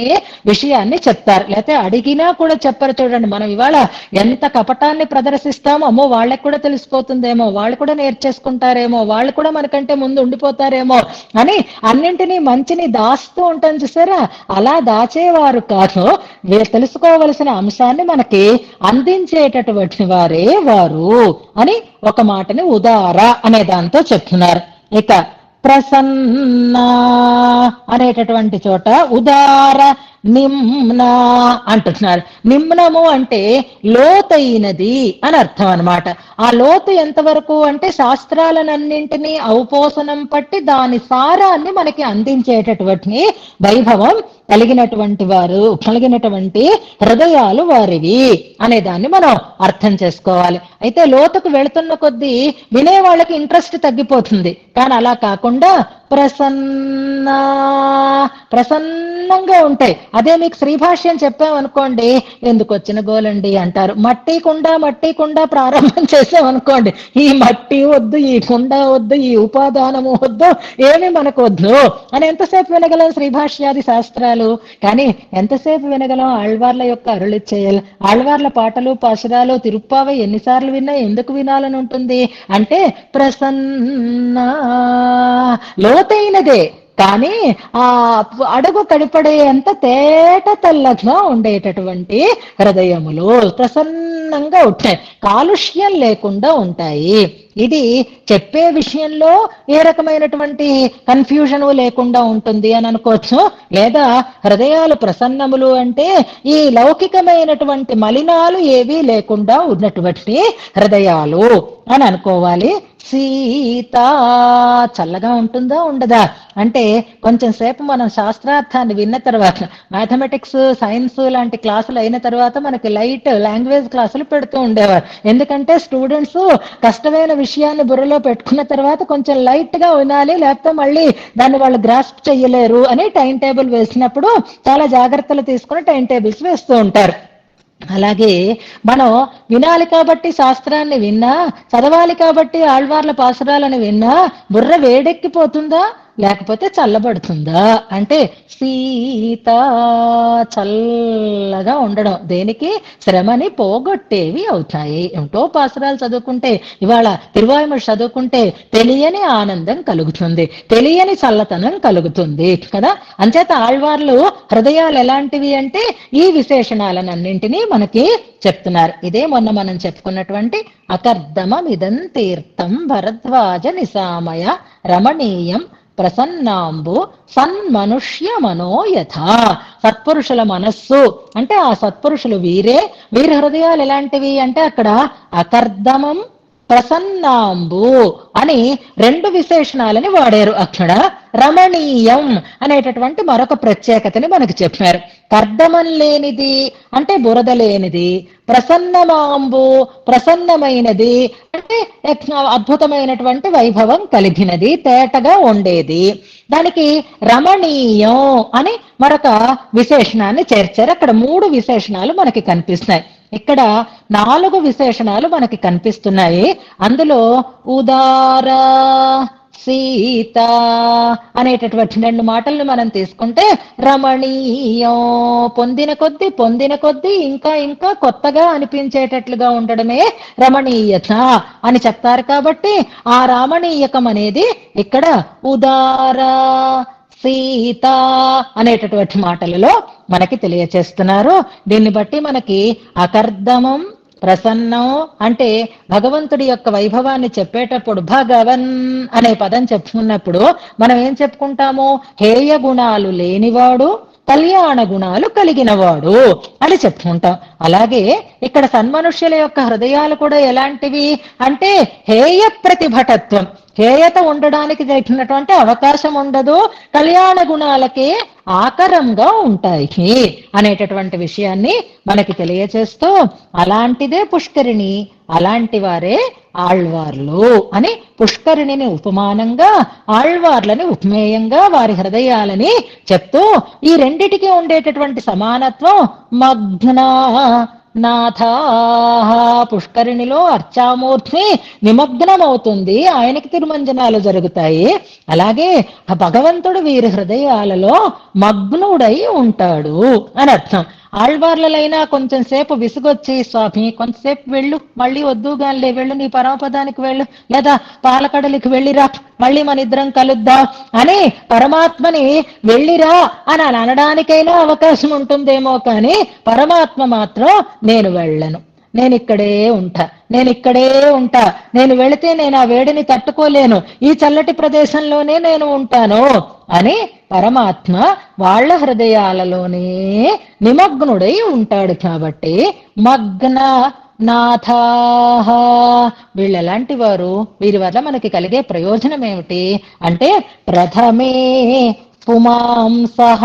విషయాన్ని చెప్తారు, లేకపోతే అడిగినా కూడా చెప్పరు. చూడండి, మనం ఇవాళ ఎంత కపటాన్ని ప్రదర్శిస్తామో, అమ్మో వాళ్ళకి కూడా తెలిసిపోతుందేమో, వాళ్ళు కూడా నేర్చేసుకుంటారేమో, వాళ్ళు కూడా మనకంటే ముందు ఉండిపోతారేమో అని అన్నింటినీ మంచిని దాస్తూ ఉంటాం చూసారా. అలా దాచేవారు కాదు, తెలుసుకోవలసిన అంశాన్ని మనకి అందించేటటువంటి వారే వారు అని ఒక మాటని ఉదార అనే దాంతో చెప్తున్నారు. ఇక ప్రసన్న అనేటటువంటి చోట ఉదార నిమ్న అంటున్నారు. నిమ్నము అంటే లోతైనది అని అర్థం అనమాట. ఆ లోతు ఎంతవరకు అంటే శాస్త్రాలనన్నింటినీ ఔపోసనం పట్టి దాని సారాన్ని మనకి అందించేటటువంటి వైభవం కలిగినటువంటి వారు, కలిగినటువంటి హృదయాలు వారివి అనే దాన్ని మనం అర్థం చేసుకోవాలి. అయితే లోతుకు వెళుతున్న కొద్దీ వినే వాళ్ళకి ఇంట్రెస్ట్ తగ్గిపోతుంది. కానీ అలా కాకుండా ప్రసన్న ప్రసన్నంగా ఉంటాయి. అదే మీకు శ్రీభాష్యం చెప్పామనుకోండి, ఎందుకు వచ్చిన గోలండి అంటారు. మట్టి కుండ ప్రారంభం చేసామనుకోండి, ఈ మట్టి వద్దు, ఈ కుండ వద్దు, ఈ ఉపాదానము వద్దు, ఏమి మనకు వద్దు అని ఎంతసేపు వినగలం శ్రీభాష్యాది శాస్త్రాలు. కానీ ఎంతసేపు వినగలం ఆళ్వార్ల యొక్క అరుళిచ్చేయలు, ఆళ్వార్ల పాటలు పాశురాలు తిరుప్పావై ఎన్నిసార్లు విన్నా ఎందుకు వినాలని ఉంటుంది అంటే ప్రసన్న లోతైనదే, కానీ ఆ అడుగు కడిపడేంత తేట తెల్లగా ఉండేటటువంటి హృదయములు ప్రసన్నంగా ఉంటాయి, కాలుష్యం లేకుండా ఉంటాయి. ఇది చెప్పే విషయంలో ఏ రకమైనటువంటి కన్ఫ్యూజన్ లేకుండా ఉంటుంది అని అనుకోవచ్చు. లేదా హృదయాలు ప్రసన్నములు అంటే ఈ లౌకికమైనటువంటి మలినాలు ఏవీ లేకుండా ఉన్నటువంటి హృదయాలు అని అనుకోవాలి. సీత చల్లగా ఉంటుందా ఉండదా అంటే కొంచెం సేపు మనం శాస్త్రార్థాన్ని విన్న తర్వాత, మ్యాథమెటిక్స్ సైన్స్ లాంటి క్లాసులు అయిన తర్వాత మనకి లైట్ లాంగ్వేజ్ క్లాసులు పెడుతూ ఉండేవారు. ఎందుకంటే స్టూడెంట్స్ కష్టమైన విషయాన్ని బుర్రలో పెట్టుకున్న తర్వాత కొంచెం లైట్ గా వినాలి, లేకపోతే మళ్ళీ దాన్ని వాళ్ళు గ్రాస్ప్ చెయ్యలేరు అని టైం టేబుల్ వేసినప్పుడు చాలా జాగ్రత్తలు తీసుకుని టైం టేబుల్స్ వేస్తూ ఉంటారు. అలాగే మనం వినాలి కాబట్టి శాస్త్రాన్ని విన్నా, చదవాలి కాబట్టి ఆళ్వార్ల పాసురాలను విన్నా బుర్ర వేడెక్కిపోతుందా లేకపోతే చల్లబడుతుందా అంటే సీత చల్లగా ఉండడం దేనికి శ్రమని పోగొట్టేవి అవుతాయి. ఏమిటో పాసురాలు చదువుకుంటే, ఇవాళ తిరువాయుమడి చదువుకుంటే తెలియని ఆనందం కలుగుతుంది, తెలియని చల్లతనం కలుగుతుంది కదా. అంచేత ఆళ్వార్లు హృదయాలు ఎలాంటివి అంటే ఈ విశేషణాలన్నింటినీ మనకి చెప్తున్నారు. ఇదే మొన్న మనం చెప్పుకున్నటువంటి అకర్దమమిదం తీర్థం భరద్వాజ నిశామయ రమణీయం ప్రసన్నాంబు సన్మనుష్య మనోయథ. సత్పురుషుల మనస్సు అంటే ఆ సత్పురుషులు వీరే, వీరి హృదయాలు ఎలాంటివి అంటే అక్కడ అకర్దమం ప్రసన్నాంబు అని రెండు విశేషణాలని వాడారు. అక్కడ రమణీయం అనేటటువంటి మరొక ప్రత్యేకతని మనకు చెప్పారు. కర్దమం లేనిది అంటే బురద లేనిది, ప్రసన్నమాంబు ప్రసన్నమైనది అంటే అద్భుతమైనటువంటి వైభవం కలిగినది, తేటగా ఉండేది. దానికి రమణీయం అని మరొక విశేషణాన్ని చేర్చారు. అక్కడ మూడు విశేషణాలు మనకి కనిపిస్తున్నాయి. ఇక్కడ 4 విశేషణాలు మనకి కనిపిస్తున్నాయి. అందులో ఉదార సీత అనేటటువంటి 2 మాటలను మనం తీసుకుంటే రమణీయం పొందిన కొద్దీ ఇంకా ఇంకా కొత్తగా అనిపించేటట్లుగా ఉండడమే రమణీయత అని చెప్తారు. కాబట్టి ఆ రమణీయకం అనేది ఇక్కడ ఉదార సీత అనేటటువంటి మాటలలో మనకి తెలియచేస్తున్నారు. దీన్ని బట్టి మనకి అకర్దమం ప్రసన్నం అంటే భగవంతుడి యొక్క వైభవాన్ని చెప్పేటప్పుడు భగవన్ అనే పదం చెప్పుకున్నప్పుడు మనం ఏం చెప్పుకుంటాము, హేయ గుణాలు లేనివాడు, కళ్యాణ గుణాలు కలిగినవాడు అని చెప్పుకుంటాం. అలాగే ఇక్కడ సన్మనుష్యుల యొక్క హృదయాలు కూడా ఎలాంటివి అంటే హేయ ప్రతిభటత్వం, హేయత ఉండడానికి జరిగినటువంటి అవకాశం ఉండదు, కళ్యాణ గుణాలకే ఆకరంగా ఉంటాయి అనేటటువంటి విషయాన్ని మనకి తెలియచేస్తూ, అలాంటిదే పుష్కరిణి, అలాంటి వారే ఆళ్వార్లు అని పుష్కరిణిని ఉపమానంగా, ఆళ్వార్లని ఉపమేయంగా వారి హృదయాలని చెప్తూ ఈ రెండిటికి ఉండేటటువంటి సమానత్వం మగ్న నాథ పుష్కరిణిలో అర్చామూర్తి నిమగ్నమవుతుంది, ఆయనకి తిరుమంజనాలు జరుగుతాయి. అలాగే భగవంతుడు వీరి హృదయాలలో మగ్నుడై ఉంటాడు అని అర్థం. ఆళ్వార్లైనా కొంచెం సేపు విసుగొచ్చి స్వామి కొంతసేపు వెళ్ళు, మళ్ళీ వద్దుగానిలే వెళ్ళు, నీ పరమపదానికి వెళ్ళు, లేదా పాలకడలికి వెళ్ళిరా, మళ్ళీ మన ఇద్దరం కలుద్దాం అని పరమాత్మని వెళ్ళిరా అని అనడానికైనా అవకాశం ఉంటుందేమో, కానీ పరమాత్మ మాత్రం నేను వెళ్ళను, నేనిక్కడే ఉంటా, నేను వెళితే నేను ఆ వేడిని తట్టుకోలేను, ఈ చల్లటి ప్రదేశంలోనే నేను ఉంటాను అని పరమాత్మ వాళ్ళ హృదయాలలోనే నిమగ్నుడై ఉంటాడు. కాబట్టి మగ్న నాథాహ వీళ్ళు ఎలాంటి వారు, వీరి వల్ల మనకి కలిగే ప్రయోజనం ఏమిటి అంటే ప్రథమే పుమాంసః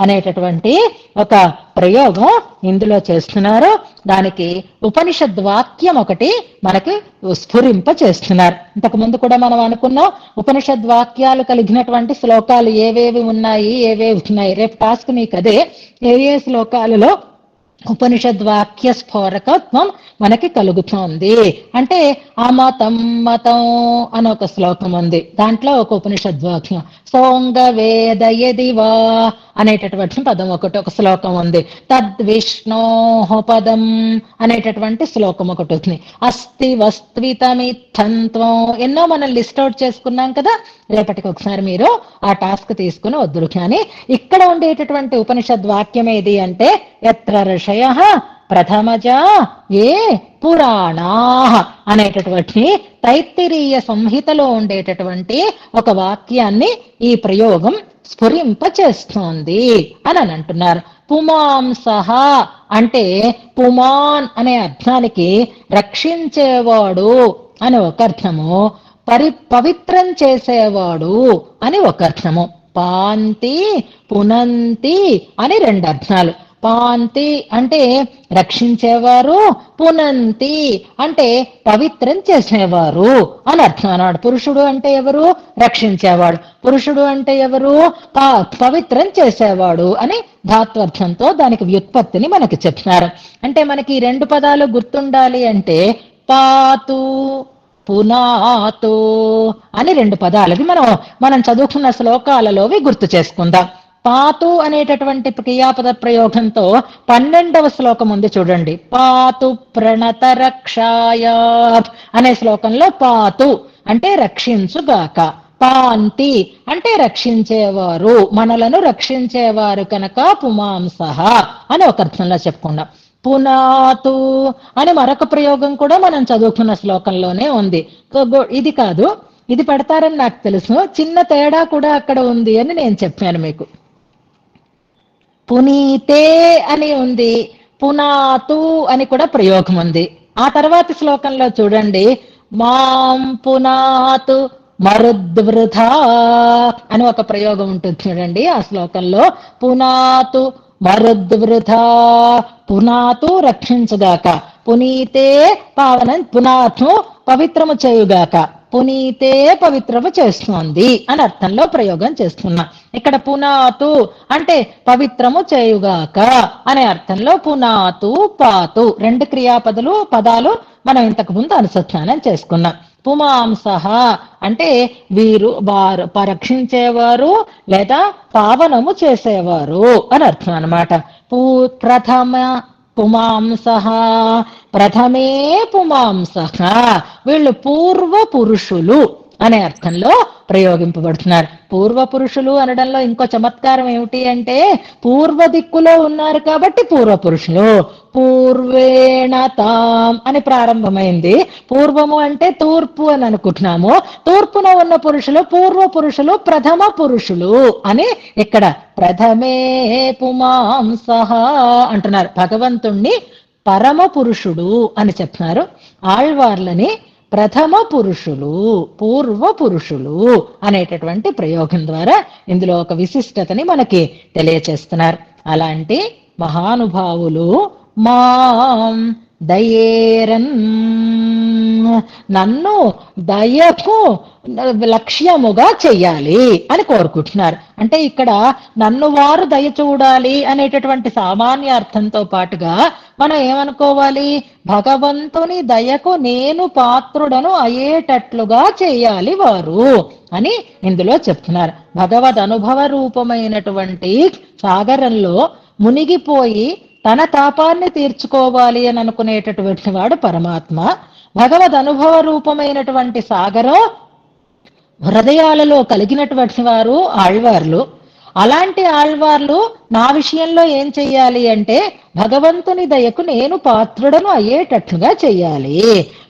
అనేటటువంటి ఒక ప్రయోగం ఇందులో చేస్తున్నారు. దానికి ఉపనిషద్ వాక్యం ఒకటి మనకి స్ఫురింప చేస్తున్నారు. ఇంతకు ముందు కూడా మనం అనుకున్నాం ఉపనిషద్ వాక్యాలు కలిగినటువంటి శ్లోకాలు ఏవేవి ఉన్నాయి. రేపు టాస్క్ మీకు అదే, ఏ శ్లోకాలలో ఉపనిషద్ వాక్య స్ఫోరకత్వం మనకి కలుగుతోంది అంటే అమతం మతం అని ఒక శ్లోకం ఉంది. దాంట్లో ఒక ఉపనిషద్ వాక్యం సోంగ వేద యదివా అనేటటువంటి పదం ఒక శ్లోకం ఉంది. తద్విష్ణో పదం అనేటటువంటి శ్లోకం ఒకటి ఉంది. అస్థి వస్త్వితమిత్తంత్వం ఎన్నో మనం లిస్ట్ అవుట్ చేసుకున్నాం కదా. రేపటికి ఒకసారి మీరు ఆ టాస్క్ తీసుకుని వద్దురు. కానీ ఇక్కడ ఉండేటటువంటి ఉపనిషద్ వాక్యం ఏది అంటే యత్ర ఋషయః ప్రథమజా ఏ పురాణా అనేటటువంటి తైత్తిరీయ సంహితలో ఉండేటటువంటి ఒక వాక్యాన్ని ఈ ప్రయోగం స్ఫురింప చేస్తోంది అని అంటున్నారు. పుమాంసః అంటే పుమాన్ అనే అర్థానికి రక్షించేవాడు అని ఒక అర్థము, పవిత్రం చేసేవాడు అని ఒక అర్థము. పాంతి పునంతి అని రెండు అర్థాలు. పాంతి అంటే రక్షించేవారు, పునంతి అంటే పవిత్రం చేసేవారు అని అర్థం అన్నాడు. పురుషుడు అంటే ఎవరు? రక్షించేవాడు. పురుషుడు అంటే ఎవరు? పవిత్రం చేసేవాడు అని ధాత్వర్థంతో దానికి వ్యుత్పత్తిని మనకి చెప్తున్నారు. అంటే మనకి ఈ రెండు పదాలు గుర్తుండాలి అంటే పాతు పునాతో అని రెండు పదాలవి మనం చదువుకున్న శ్లోకాలలోవి గుర్తు చేసుకుందాం. పాతు అనేటటువంటి క్రియాపద ప్రయోగంతో 12వ శ్లోకం ఉంది చూడండి. పాతు ప్రణత రక్షాయ అనే శ్లోకంలో పాతు అంటే రక్షించుగాక, పాంతి అంటే రక్షించేవారు, మనలను రక్షించేవారు కనుక పుమాంసః అని ఒక అర్థంలో చెప్పుకున్నాం. పునాతు అని మరొక ప్రయోగం కూడా మనం చదువుకున్న శ్లోకంలోనే ఉంది. ఇది కాదు, ఇది పెడతారని నాకు తెలుసు. చిన్న తేడా కూడా అక్కడ ఉంది అని నేను చెప్పాను మీకు. పునీతే అని ఉంది, పునాతు అని కూడా ప్రయోగం ఉంది. ఆ తర్వాత శ్లోకంలో చూడండి, మాం పునాతు మరుద్వృధా అని ఒక ప్రయోగం ఉంటుంది చూడండి. ఆ శ్లోకంలో పునాతు మరుద్వృధా, పునాతు రక్షించుగాక, పునీతే పావనం, పునాతు పవిత్రము చేయుగాక, పునీతే పవిత్రము చేస్తోంది అని అర్థంలో ప్రయోగం చేస్తున్నా. ఇక్కడ పునాతు అంటే పవిత్రము చేయుగాక అనే అర్థంలో పునాతు పాతు రెండు పదాలు మనం ఇంతకు ముందు అనుసంధానం చేసుకున్నాం. పుమాంసః అంటే వారు రక్షించేవారు లేదా పావనము చేసేవారు అని అర్థం అన్నమాట. ప్రథమ పుమాంసః, ప్రథమే పుమాంసః, వీళ్ళు పూర్వ పురుషులు అనే అర్థంలో ప్రయోగింపబడుతున్నారు. పూర్వ పురుషులు అనడంలో ఇంకో చమత్కారం ఏమిటి అంటే పూర్వ దిక్కులో ఉన్నారు కాబట్టి పూర్వ పురుషులు. పూర్వేణ తాం అని ప్రారంభమైంది. పూర్వము అంటే తూర్పు అని అనుకుంటున్నాము. తూర్పున ఉన్న పురుషులు పూర్వ పురుషులు, ప్రథమ పురుషులు అని ఇక్కడ ప్రథమే పుమాంసః అంటున్నారు. భగవంతుణ్ణి పరమ పురుషుడు అని చెప్తున్నారు. ఆళ్వార్లని ప్రథమ పురుషులు, పూర్వ పురుషులు అనేటటువంటి ప్రయోగం ద్వారా ఇందులో ఒక విశిష్టతని మనకి తెలియచేస్తున్నారు. అలాంటి మహానుభావులు మాం దయేరన్, నన్ను దయకు లక్ష్యముగా చెయ్యాలి అని కోరుకుంటున్నారు. అంటే ఇక్కడ నన్ను వారు దయ చూడాలి అనేటటువంటి సామాన్య అర్థంతో పాటుగా మనం ఏమనుకోవాలి, భగవంతుని దయకు నేను పాత్రుడను అయ్యేటట్లుగా చేయాలి వారు అని ఇందులో చెప్తున్నారు. భగవద్ అనుభవ రూపమైనటువంటి సాగరంలో మునిగిపోయి తన తాపాన్ని తీర్చుకోవాలి అని అనుకునేటటువంటి వాడు పరమాత్మ. భగవద్ అనుభవ రూపమైనటువంటి సాగరం హృదయాలలో కలిగినటువంటి వారు ఆళ్వార్లు. అలాంటి ఆళ్వార్లు నా విషయంలో ఏం చెయ్యాలి అంటే భగవంతుని దయకు నేను పాత్రుడను అయ్యేటట్లుగా చెయ్యాలి.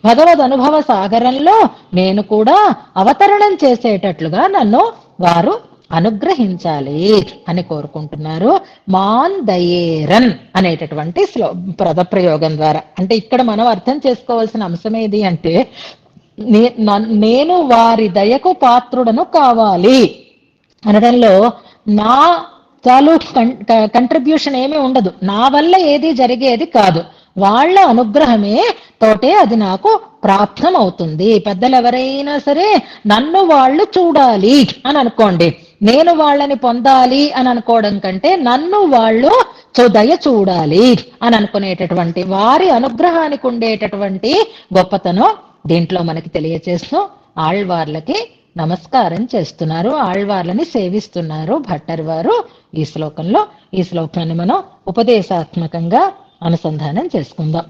భగవద్ అనుభవ సాగరంలో నేను కూడా అవతరణం చేసేటట్లుగా నన్ను వారు అనుగ్రహించాలి అని కోరుకుంటున్నారు. మాన్ దయేరన్ అనేటటువంటి పదప్రయోగం ద్వారా. అంటే ఇక్కడ మనం అర్థం చేసుకోవాల్సిన అంశం ఏది అంటే నేను వారి దయకు పాత్రుడను కావాలి అనడంలో నా కంట్రిబ్యూషన్ ఏమీ ఉండదు, నా వల్ల ఏది జరిగేది కాదు, వాళ్ళ అనుగ్రహమే తోటే అది నాకు ప్రాప్తం అవుతుంది. పెద్దలు ఎవరైనా సరే నన్ను వాళ్ళు చూడాలి అని అనుకోండి, నేను వాళ్ళని పొందాలి అని అనుకోవడం కంటే నన్ను వాళ్ళు దయ చూడాలి అని అనుకునేటటువంటి వారి అనుగ్రహానికి ఉండేటటువంటి గొప్పతనం దీంట్లో మనకి తెలియచేస్తూ ఆళ్వార్లకి నమస్కారం చేస్తున్నారు, ఆళ్వార్లని సేవిస్తున్నారు భట్టర్ వారు ఈ శ్లోకంలో. ఈ శ్లోకాన్ని మనం ఉపదేశాత్మకంగా అనుసంధానం చేసుకుందాం.